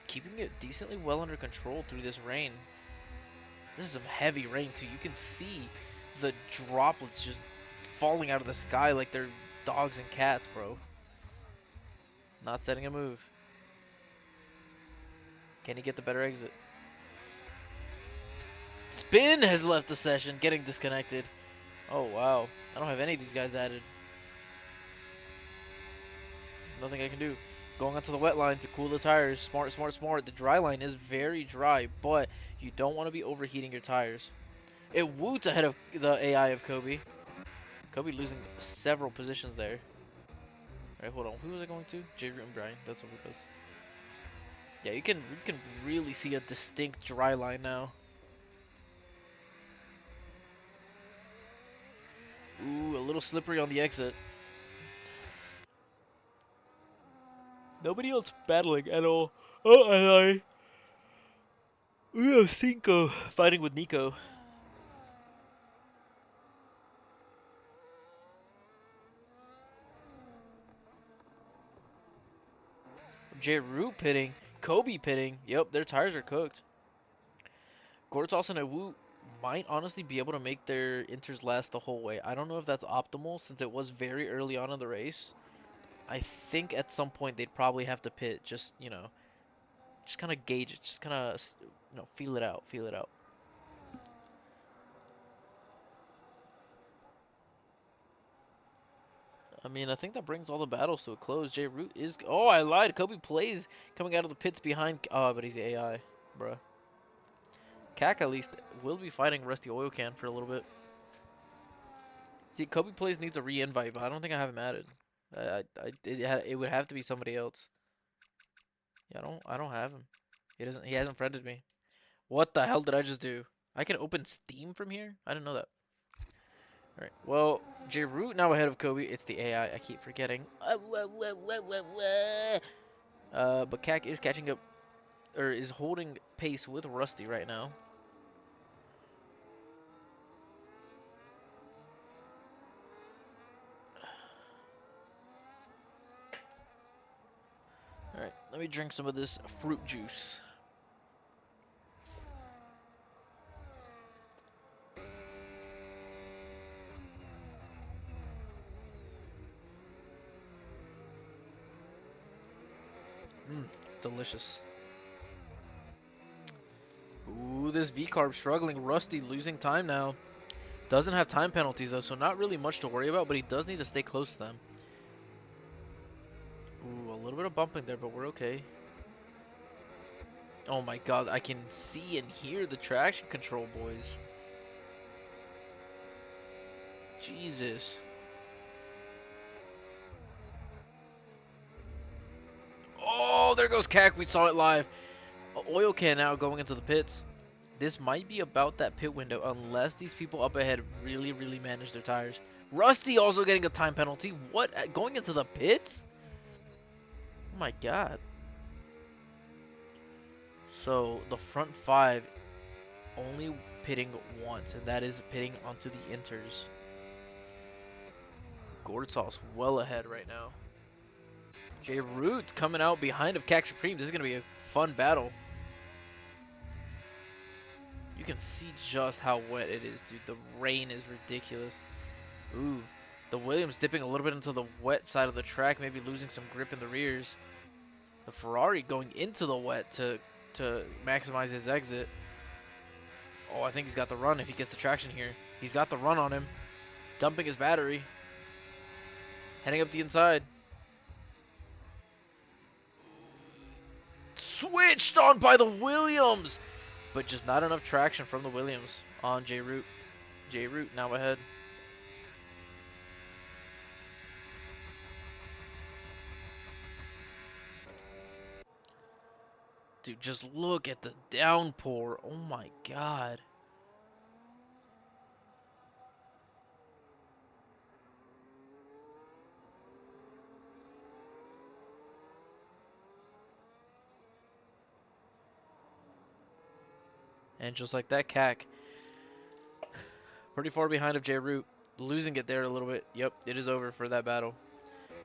keeping it decently well under control through this rain. This is some heavy rain too. You can see the droplets just falling out of the sky like they're dogs and cats, bro. Not setting a move. Can he get the better exit? Spin has left the session, getting disconnected. Oh, wow. I don't have any of these guys added. Nothing I can do. Going onto the wet line to cool the tires. Smart, smart, smart. The dry line is very dry, but you don't want to be overheating your tires. It woots ahead of the AI of Kobe. Kobe losing several positions there. All right, hold on. Who was I going to? J. Root and Brian. That's what it was. Yeah, you can really see a distinct dry line now. Ooh, a little slippery on the exit. Nobody else battling at all. Oh, and we have Cinco fighting with Nico. J. Root pitting. Kobe pitting. Yep, their tires are cooked. Gortos and Awu might honestly be able to make their inters last the whole way. I don't know if that's optimal since it was very early on in the race. I think at some point they'd probably have to pit. Just just kind of gauge it. Just kind of feel it out. Feel it out. I mean, I think that brings all the battles to a close. J. Root is. Oh, I lied. Kobe plays coming out of the pits behind. Oh, but he's the AI, bruh. Cac at least will be fighting Rusty Oil Can for a little bit. See, Kobe plays needs a re-invite, but I don't think I have him added. It would have to be somebody else. Yeah, I don't have him. He hasn't friended me. What the hell did I just do? I can open Steam from here? I didn't know that. Alright, well, J. Root now ahead of Kobe. It's the AI. I keep forgetting. But Cac is catching up, or is holding pace with Rusty right now. Alright, let me drink some of this fruit juice. Delicious. Ooh, this V-Carb struggling. Rusty losing time now. Doesn't have time penalties though, so not really much to worry about, but he does need to stay close to them. Ooh, a little bit of bumping there, but we're okay. Oh my god, I can see and hear the traction control, boys. Jesus. Oh, there goes Cac. We saw it live. Oil can now going into the pits. This might be about that pit window unless these people up ahead really, really manage their tires. Rusty also getting a time penalty. What? Going into the pits? Oh my god. So the front five only pitting once, and that is pitting onto the inters. Gordsauce well ahead right now. J. Root coming out behind of Cac Supreme. This is going to be a fun battle. You can see just how wet it is, dude. The rain is ridiculous. Ooh. The Williams dipping a little bit into the wet side of the track, maybe losing some grip in the rears. The Ferrari going into the wet to maximize his exit. Oh, I think he's got the run if he gets the traction here. He's got the run on him. Dumping his battery. Heading up the inside. Switched on by the Williams! But just not enough traction from the Williams on J. Root. J. Root now ahead. Dude, just look at the downpour. Oh my god. And just like that, Cac. Pretty far behind of J. Root. Losing it there a little bit. Yep, it is over for that battle.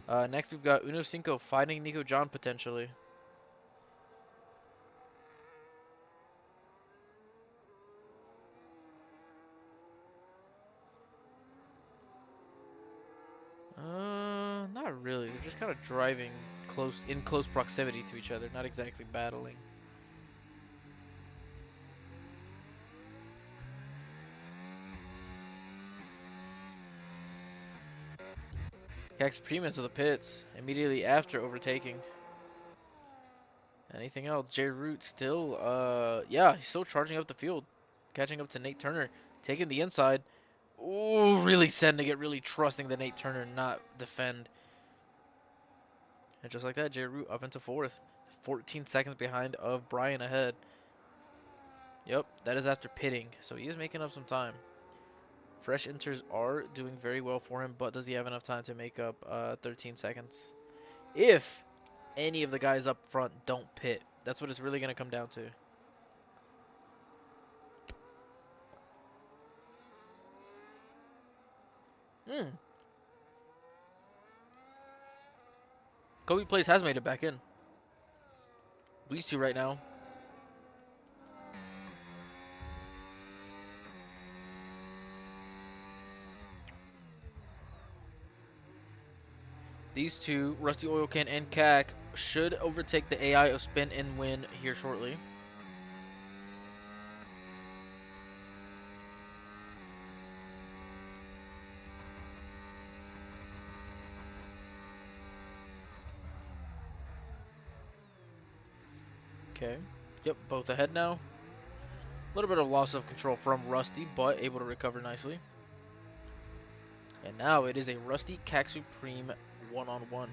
Next, we've got Uno Cinco fighting Nico John potentially. Not really. They're just kind of driving in close proximity to each other, not exactly battling. Cax Supreme into the pits immediately after overtaking. Anything else? J Root still, yeah, he's still charging up the field, catching up to Nate Turner, taking the inside. Ooh, really sending it, really trusting that Nate Turner not defend. And just like that, J Root up into fourth, 14 seconds behind of Brian ahead. Yep, that is after pitting, so he is making up some time. Fresh enters are doing very well for him, but does he have enough time to make up 13 seconds? If any of the guys up front don't pit, that's what it's really going to come down to. Hmm. Kobe Plays has made it back in. These two right now. These two, Rusty Oil Can and CAC, should overtake the AI of Spin and win here shortly. Okay. Yep, both ahead now. A little bit of loss of control from Rusty, but able to recover nicely. And now it is a Rusty CAC Supreme one-on-one.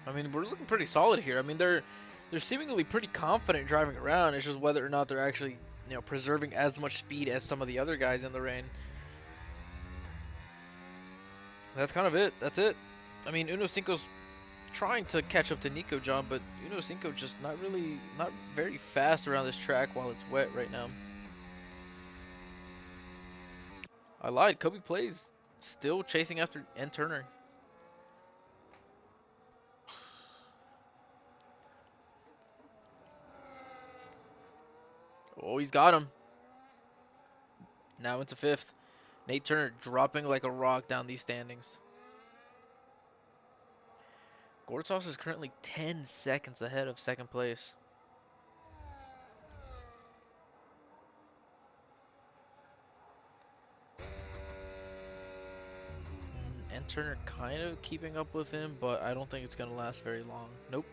I mean, we're looking pretty solid here. I mean, they're seemingly pretty confident driving around. It's just whether or not they're actually, preserving as much speed as some of the other guys in the rain. That's kind of it. That's it. I mean, Uno Cinco's trying to catch up to Nico John, but Uno Cinco just not very fast around this track while it's wet right now. I lied. Kobe Plays still chasing after N Turner. Oh, he's got him. Now into fifth. Nate Turner dropping like a rock down these standings. Gortos is currently 10 seconds ahead of second place. And Turner kind of keeping up with him, but I don't think it's going to last very long. Nope.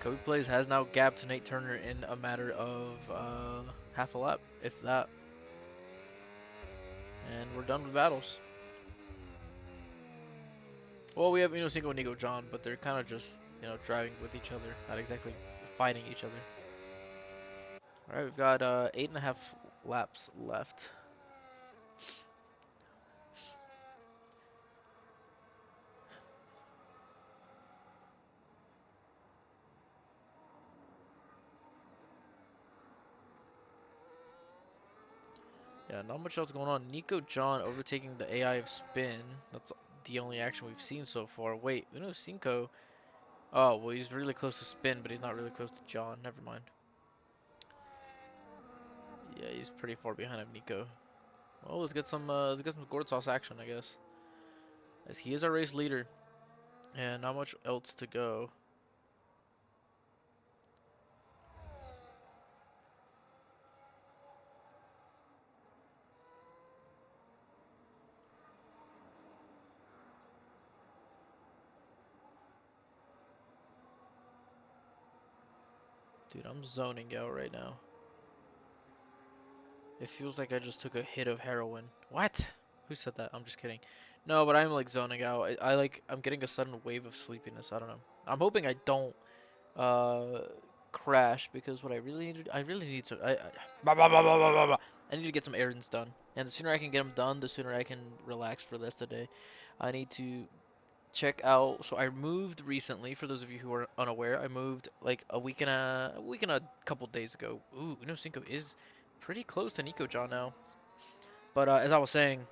Kobe Plays has now gapped Nate Turner in a matter of half a lap, if that. And we're done with battles. Well, we have Uno Cinco and Nico John, but they're kind of just, driving with each other, not exactly fighting each other. All right, we've got 8.5 laps left. Yeah, not much else going on. Nico John overtaking the AI of Spin. That's the only action we've seen so far. Wait, Uno Cinco. Oh, well, he's really close to Spin, but he's not really close to John. Never mind. Yeah, he's pretty far behind of Nico. Well, let's get some Gortsas action, I guess. As he is our race leader, and not much else to go. Dude, I'm zoning out right now. It feels like I just took a hit of heroin. What? Who said that? I'm just kidding. No, but I'm like zoning out. I'm getting a sudden wave of sleepiness. I don't know. I'm hoping I don't uh crash because what I really need to I need to get some errands done. And the sooner I can get them done, the sooner I can relax for the rest of the day. I need to check out. So I moved recently. For those of you who are unaware, I moved like a week and a couple days ago. Ooh, Uno Cinco is pretty close to Nico John now. But as I was saying,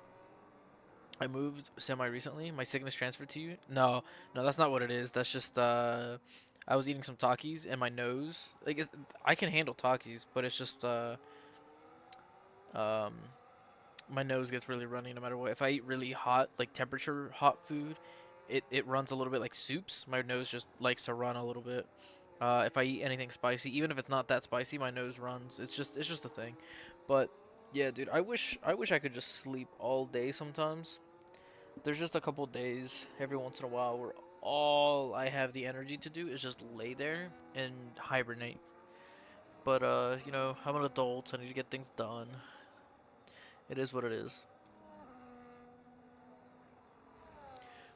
I moved semi recently. My sickness transferred to you. No, no, that's not what it is. That's just I was eating some Takis and my nose. I can handle Takis, but it's just Um, my nose gets really runny no matter what. If I eat really hot, like temperature hot food, it runs a little bit like soups. My nose just likes to run a little bit. If I eat anything spicy, even if it's not that spicy, my nose runs. It's just a thing. But yeah, dude, I wish I could just sleep all day sometimes. There's just a couple days every once in a while where all I have the energy to do is just lay there and hibernate. But I'm an adult. I need to get things done. It is what it is.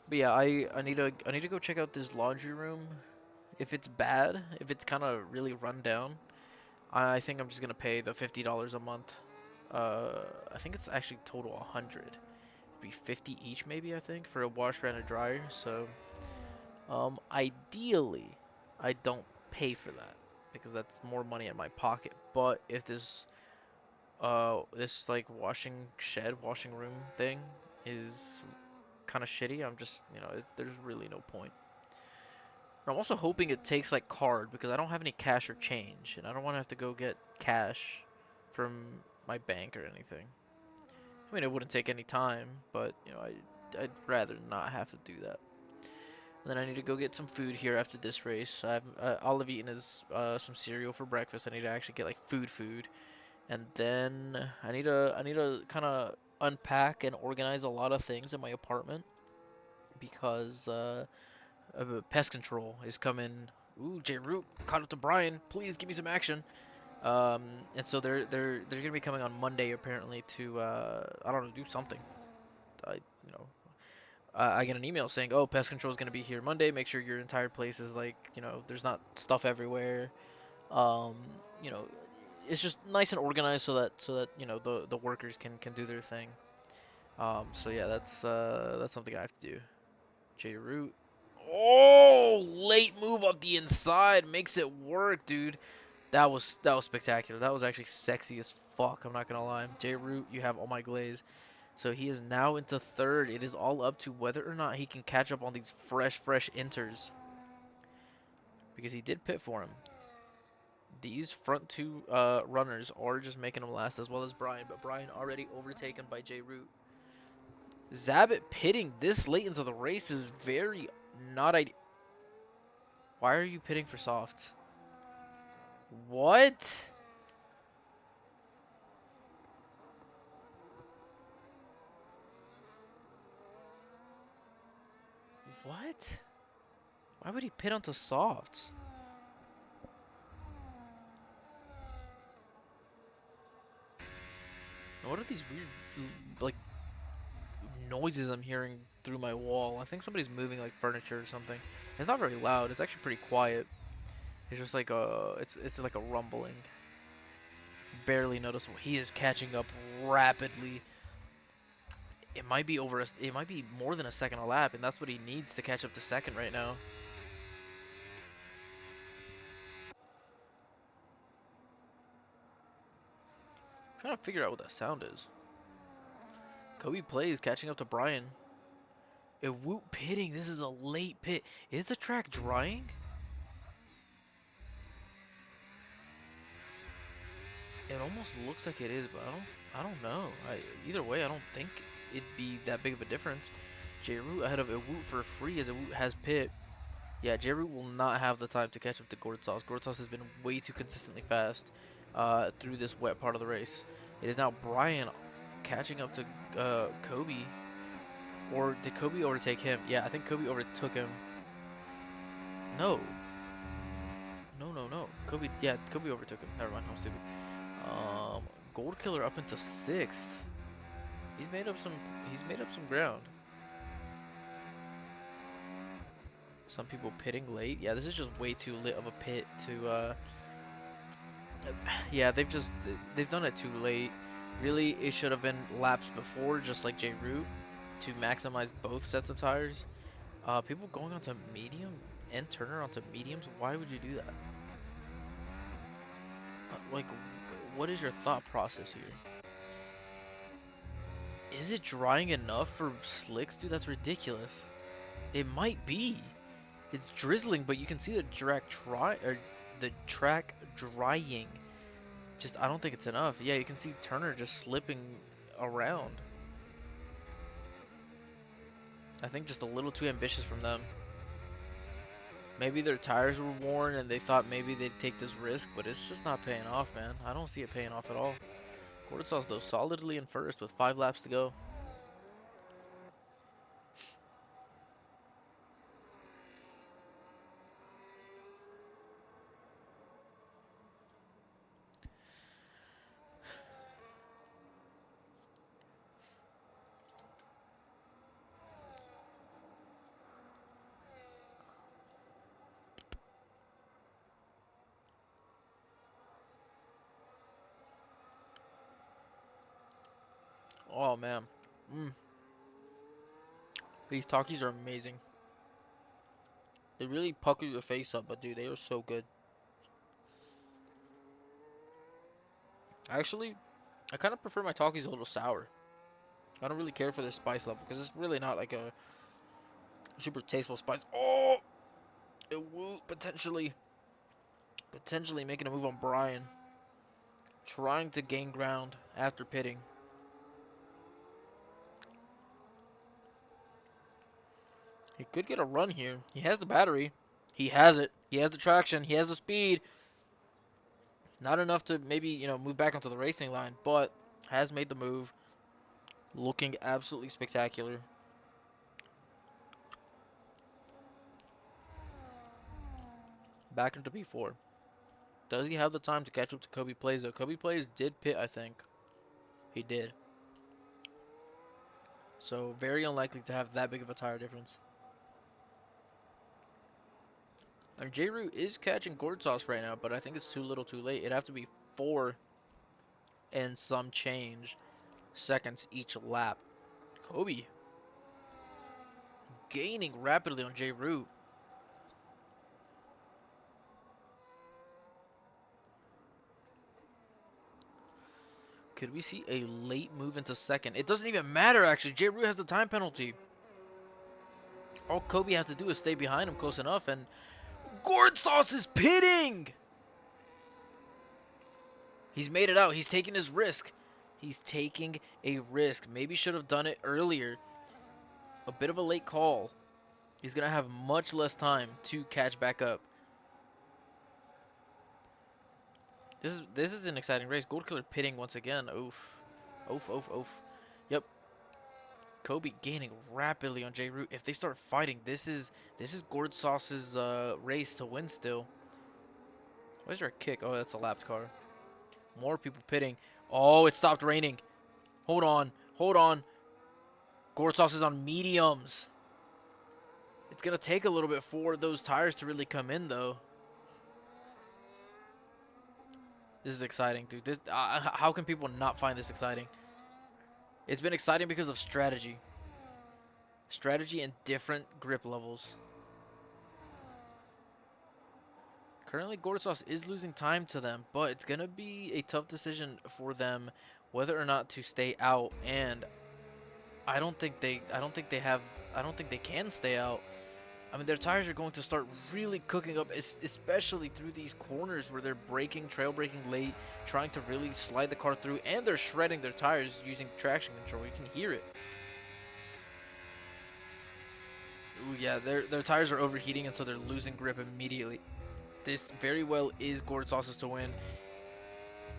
But yeah, I need to go check out this laundry room. If it's bad, if it's kind of really run down, I think I'm just gonna pay the $50 a month. I think it's actually total 100. It'd be 50 each, maybe I think, for a washer and a dryer. So, ideally, I don't pay for that because that's more money in my pocket. But if this like washing room thing is kind of shitty, I'm just, there's really no point. I'm also hoping it takes like card because I don't have any cash or change, and I don't want to have to go get cash from my bank or anything. I mean, it wouldn't take any time, but I'd rather not have to do that. And then I need to go get some food here after this race. All I've eaten is some cereal for breakfast. I need to actually get like food, and then I need to kind of unpack and organize a lot of things in my apartment because pest control is coming. Ooh, J Root caught up to Brian. Please give me some action. Um, and so they're gonna be coming on Monday apparently to I don't know, do something. I you know I get an email saying, oh, pest control is gonna be here Monday. Make sure your entire place is like, there's not stuff everywhere. Um, you know it's just nice and organized so that the workers can do their thing. So yeah, that's something I have to do. J Root. Oh, late move up the inside makes it work, dude. That was spectacular. That was actually sexy as fuck. I'm not gonna lie. J Root, you have all my glaze. So he is now into third. It is all up to whether or not he can catch up on these fresh inters because he did pit for him. These front two runners are just making him last as well as Brian, but Brian already overtaken by J Root. Zabit pitting this late into the race is very not ideal. Why are you pitting for softs? What? What? Why would he pit onto softs? What are these weird, like, noises I'm hearing through my wall? I think somebody's moving, like, furniture or something. It's not very loud. It's actually pretty quiet. It's just like it's like a rumbling. Barely noticeable. He is catching up rapidly. It might be more than a second a lap, and that's what he needs to catch up to second right now. I'm trying to figure out what that sound is. Kobe plays, catching up to Brian. A Woot pitting. This is a late pit. Is the track drying? It almost looks like it is, but I don't know. Either way, I don't think it'd be that big of a difference. J Root ahead of a Woot for free as a Woot has pit. Yeah, J Root will not have the time to catch up to Gortsauce. Gortsauce has been way too consistently fast through this wet part of the race. It is now Brian catching up to Kobe. Or did Kobe overtake him? Yeah, I think Kobe overtook him. No. No. Kobe overtook him. Never mind, I'm stupid. Gold Killer up into sixth. He's made up some. He's made up some ground. Some people pitting late. Yeah, this is just way too lit of a pit to. Yeah, they've done it too late. Really, it should have been laps before, just like J Root, to maximize both sets of tires. People going onto medium and Turner onto mediums. Why would you do that? Like, what is your thought process here? Is it drying enough for slicks, dude? That's ridiculous. It might be. It's drizzling, but you can see the track drying. Just, I don't think it's enough. Yeah, you can see Turner just slipping around. I think just a little too ambitious from them. Maybe their tires were worn and they thought maybe they'd take this risk, but it's just not paying off, man. I don't see it paying off at all. Gordonsaw's, though, solidly in first with 5 laps to go. Oh, man. Mm. These Takis are amazing. They really pucker your face up, but dude, they are so good. Actually, I kind of prefer my Takis a little sour. I don't really care for their spice level because it's really not like a super tasteful spice. Oh, it will potentially making a move on Brian, trying to gain ground after pitting. He could get a run here. He has the battery. He has it. He has the traction. He has the speed. Not enough to maybe, move back onto the racing line, but has made the move. Looking absolutely spectacular. Back into P4. Does he have the time to catch up to Kobe Plays, though? Kobe Plays did pit, I think. He did. So, very unlikely to have that big of a tire difference. And J-Root is catching Gordsauce right now, but I think it's too little too late. It'd have to be 4 and some change seconds each lap. Kobe gaining rapidly on J-Root. Could we see a late move into second? It doesn't even matter, actually. J-Root has the time penalty. All Kobe has to do is stay behind him close enough, and Gordsauce is pitting! He's made it out. He's taking his risk. He's taking a risk. Maybe should have done it earlier. A bit of a late call. He's going to have much less time to catch back up. This is an exciting race. Gold Killer pitting once again. Oof. Oof, oof, oof. Yep. Kobe gaining rapidly on J-Root. If they start fighting, this is Gordsauce's race to win still. Where's there a kick? Oh, that's a lapped car. More people pitting. Oh, it stopped raining. Hold on. Hold on. Gordsauce is on mediums. It's going to take a little bit for those tires to really come in, though. This is exciting, dude. This, how can people not find this exciting? It's been exciting because of strategy. Strategy and different grip levels. Currently, Gordsauce is losing time to them, but it's going to be a tough decision for them whether or not to stay out. And I don't think they can stay out. I mean, their tires are going to start really cooking up, especially through these corners where they're trail braking late, trying to really slide the car through, and they're shredding their tires using traction control. You can hear it. Ooh, yeah, their tires are overheating, and so they're losing grip immediately. This very well is Gordsauce's to win.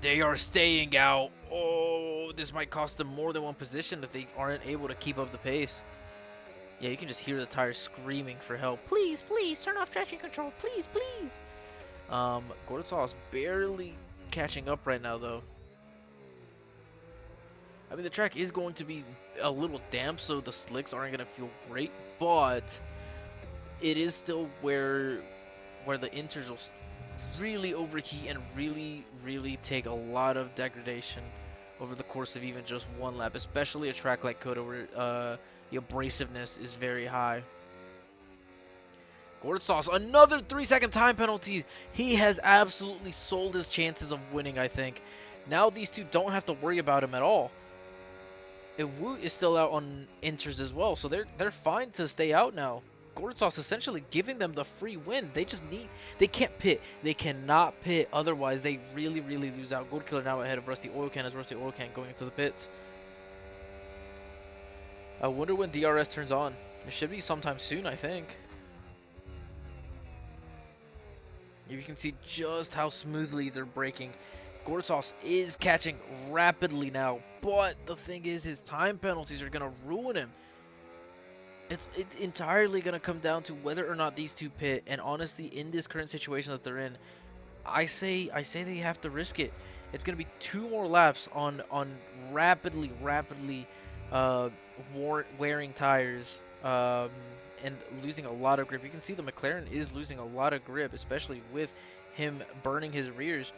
They are staying out. Oh, this might cost them more than one position if they aren't able to keep up the pace. Yeah, you can just hear the tires screaming for help. Please, please, turn off traction control. Please, please. Gordsauce barely catching up right now, though. I mean, the track is going to be a little damp, so the slicks aren't going to feel great, but it is still where the inters will really overheat and really take a lot of degradation over the course of even just one lap, especially a track like COTA where the abrasiveness is very high. Gordsauce, another 3-second time penalty. He has absolutely sold his chances of winning, I think. Now these two don't have to worry about him at all. And Woot is still out on inters as well, so they're fine to stay out now. Gordon Sauce essentially giving them the free win. They can't pit. They cannot pit. Otherwise, they really, really lose out. Gold Killer now ahead of Rusty Oil Can as Rusty Oil Can going into the pits. I wonder when DRS turns on. It should be sometime soon, I think. You can see just how smoothly they're braking. Gortsauce is catching rapidly now, but the thing is, his time penalties are going to ruin him. It's entirely going to come down to whether or not these two pit, and honestly, in this current situation that they're in, I say they have to risk it. It's going to be 2 more laps on rapidly uh, wearing tires and losing a lot of grip. You can see the McLaren is losing a lot of grip, especially with him burning his rears.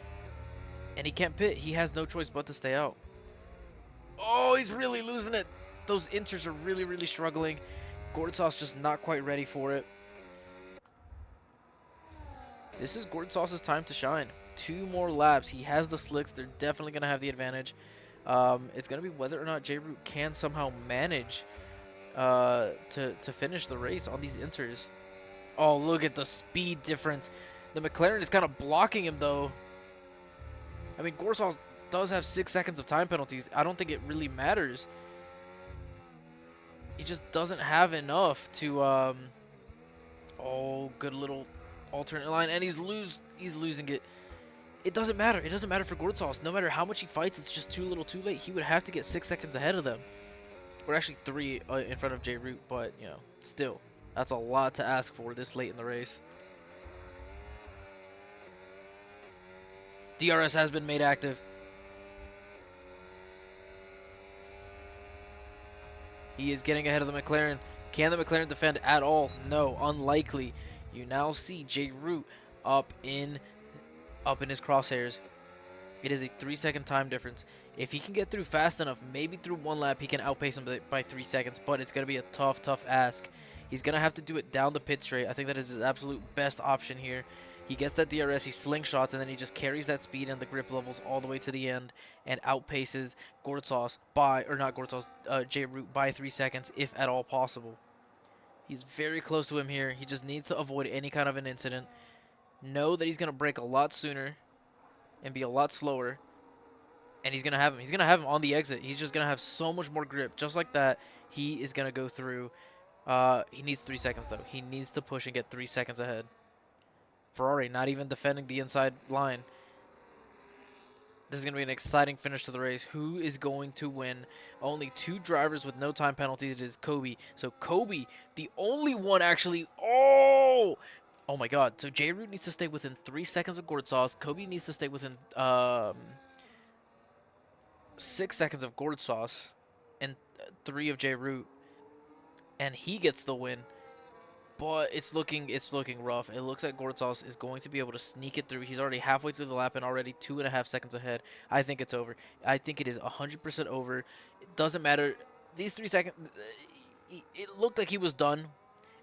And he can't pit. He has no choice but to stay out. Oh, he's really losing it. Those inters are really, really struggling. Gortsauce just not quite ready for it. This is Gortsauce's time to shine. 2 more laps. He has the slicks. They're definitely going to have the advantage. It's going to be whether or not J-Root can somehow manage to finish the race on these inters. Oh, look at the speed difference. The McLaren is kind of blocking him, though. I mean, Gortsauce does have 6 seconds of time penalties. I don't think it really matters. He just doesn't have enough to, oh, good little alternate line, and he's losing it. It doesn't matter. It doesn't matter for Gortsauce. No matter how much he fights, it's just too little too late. He would have to get 6 seconds ahead of them. Or actually 3 in front of J-Root, but, you know, still. That's a lot to ask for this late in the race. DRS has been made active. He is getting ahead of the McLaren. Can the McLaren defend at all? No, unlikely. You now see J-Root up in his crosshairs. It is a 3-second time difference. If he can get through fast enough, maybe through 1 lap, he can outpace him by 3 seconds, but it's going to be a tough ask. He's going to have to do it down the pit straight. I think that is his absolute best option here. He gets that DRS, he slingshots, and then he just carries that speed and the grip levels all the way to the end and outpaces Gortsauce J-Root by 3 seconds, if at all possible. He's very close to him here. He just needs to avoid any kind of an incident. Know that he's going to brake a lot sooner and be a lot slower. And he's going to have him. He's going to have him on the exit. He's just going to have so much more grip. Just like that, he is going to go through. He needs 3 seconds, though. He needs to push and get 3 seconds ahead. Ferrari not even defending the inside line. This is going to be an exciting finish to the race. Who is going to win? Only 2 drivers with no time penalties. It is Kobe. So Kobe, the only one actually. Oh my God. So J-Root needs to stay within 3 seconds of Gortsauce. Kobe needs to stay within 6 seconds of Gortsauce and 3 of J-Root. And he gets the win. But it's looking rough. It looks like Gortsauce is going to be able to sneak it through. He's already halfway through the lap and already 2.5 seconds ahead. I think it's over. I think it is 100% over. It doesn't matter. These 3 seconds, it looked like he was done.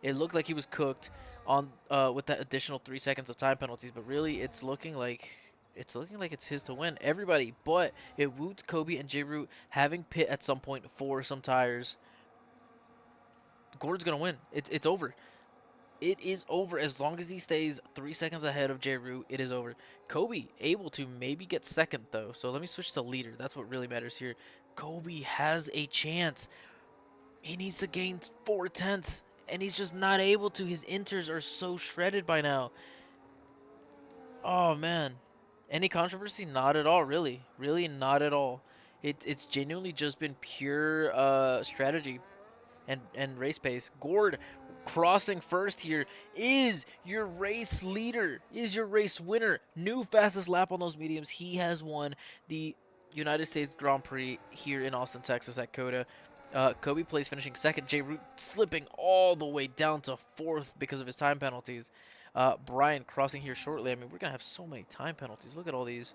It looked like he was cooked on with that additional 3 seconds of time penalties. But really, it's looking like it's his to win. Everybody, but it Woots, Kobe, and J-Root having pit at some point for some tires. Gord's gonna win. It's over. It is over. As long as he stays 3 seconds ahead of J-Root, it is over. Kobe able to maybe get second, though. So let me switch to leader. That's what really matters here. Kobe has a chance. He needs to gain 4 tenths, and he's just not able to. His inters are so shredded by now. Oh, man. Any controversy? Not at all, really. Really not at all. It's genuinely just been pure strategy and race pace. Gord crossing first here is your race leader, is your race winner. New fastest lap on those mediums. He has won the United States Grand Prix here in Austin, Texas at COTA. Kobe Place finishing second. J-Root slipping all the way down to 4th because of his time penalties. Brian crossing here shortly. I mean, we're going to have so many time penalties. Look at all these.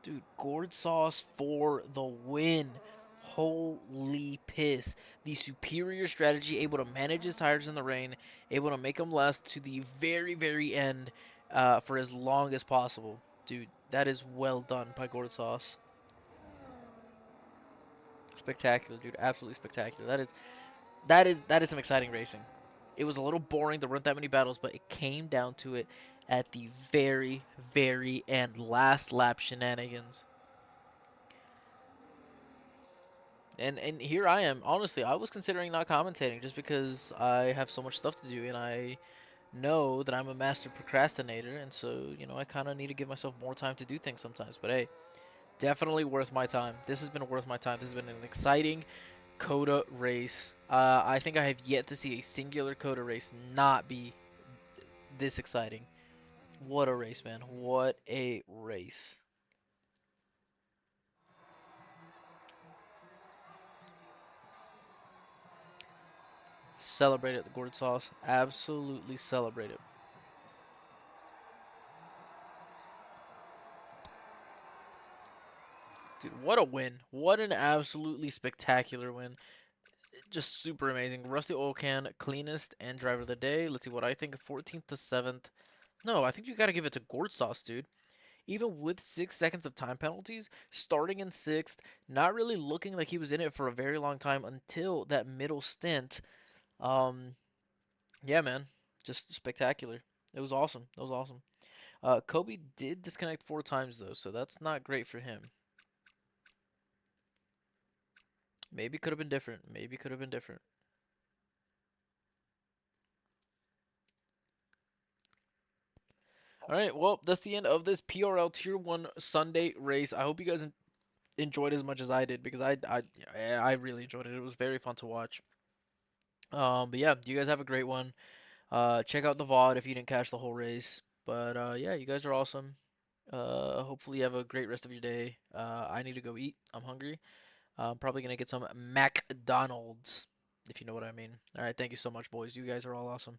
Dude, Gortsauce for the win. Holy piss. The superior strategy, able to manage his tires in the rain, able to make them last to the very end for as long as possible. Dude, that is well done by Gortsauce. Spectacular, dude. Absolutely spectacular. That is some exciting racing. It was a little boring. There weren't that many battles, but it came down to it at the very, very end. Last lap shenanigans. And here I am. Honestly, I was considering not commentating just because I have so much stuff to do, and I know that I'm a master procrastinator, and so I kind of need to give myself more time to do things sometimes. But hey, definitely worth my time. This has been worth my time. This has been an exciting COTA race. I think I have yet to see a singular COTA race not be this exciting. What a race, man. What a race. Celebrate it, the Gordon sauce. Absolutely celebrate it. Dude, what a win. What an absolutely spectacular win. Just super amazing. Rusty Oil Can, cleanest and driver of the day. Let's see what I think. 14th to 7th. No, I think you got to give it to Gord Sauce, dude. Even with 6 seconds of time penalties, starting in 6th, not really looking like he was in it for a very long time until that middle stint. Um, yeah, man. Just spectacular. It was awesome. It was awesome. Kobe did disconnect 4 times, though, so that's not great for him. Maybe could have been different. Maybe could have been different. All right, well, that's the end of this PRL Tier 1 Sunday race. I hope you guys enjoyed as much as I did because I really enjoyed it. It was very fun to watch. But yeah, you guys have a great one. Check out the VOD if you didn't catch the whole race. But yeah, you guys are awesome. Hopefully you have a great rest of your day. I need to go eat. I'm hungry. I'm probably gonna get some McDonald's, if you know what I mean. All right, thank you so much, boys. You guys are all awesome.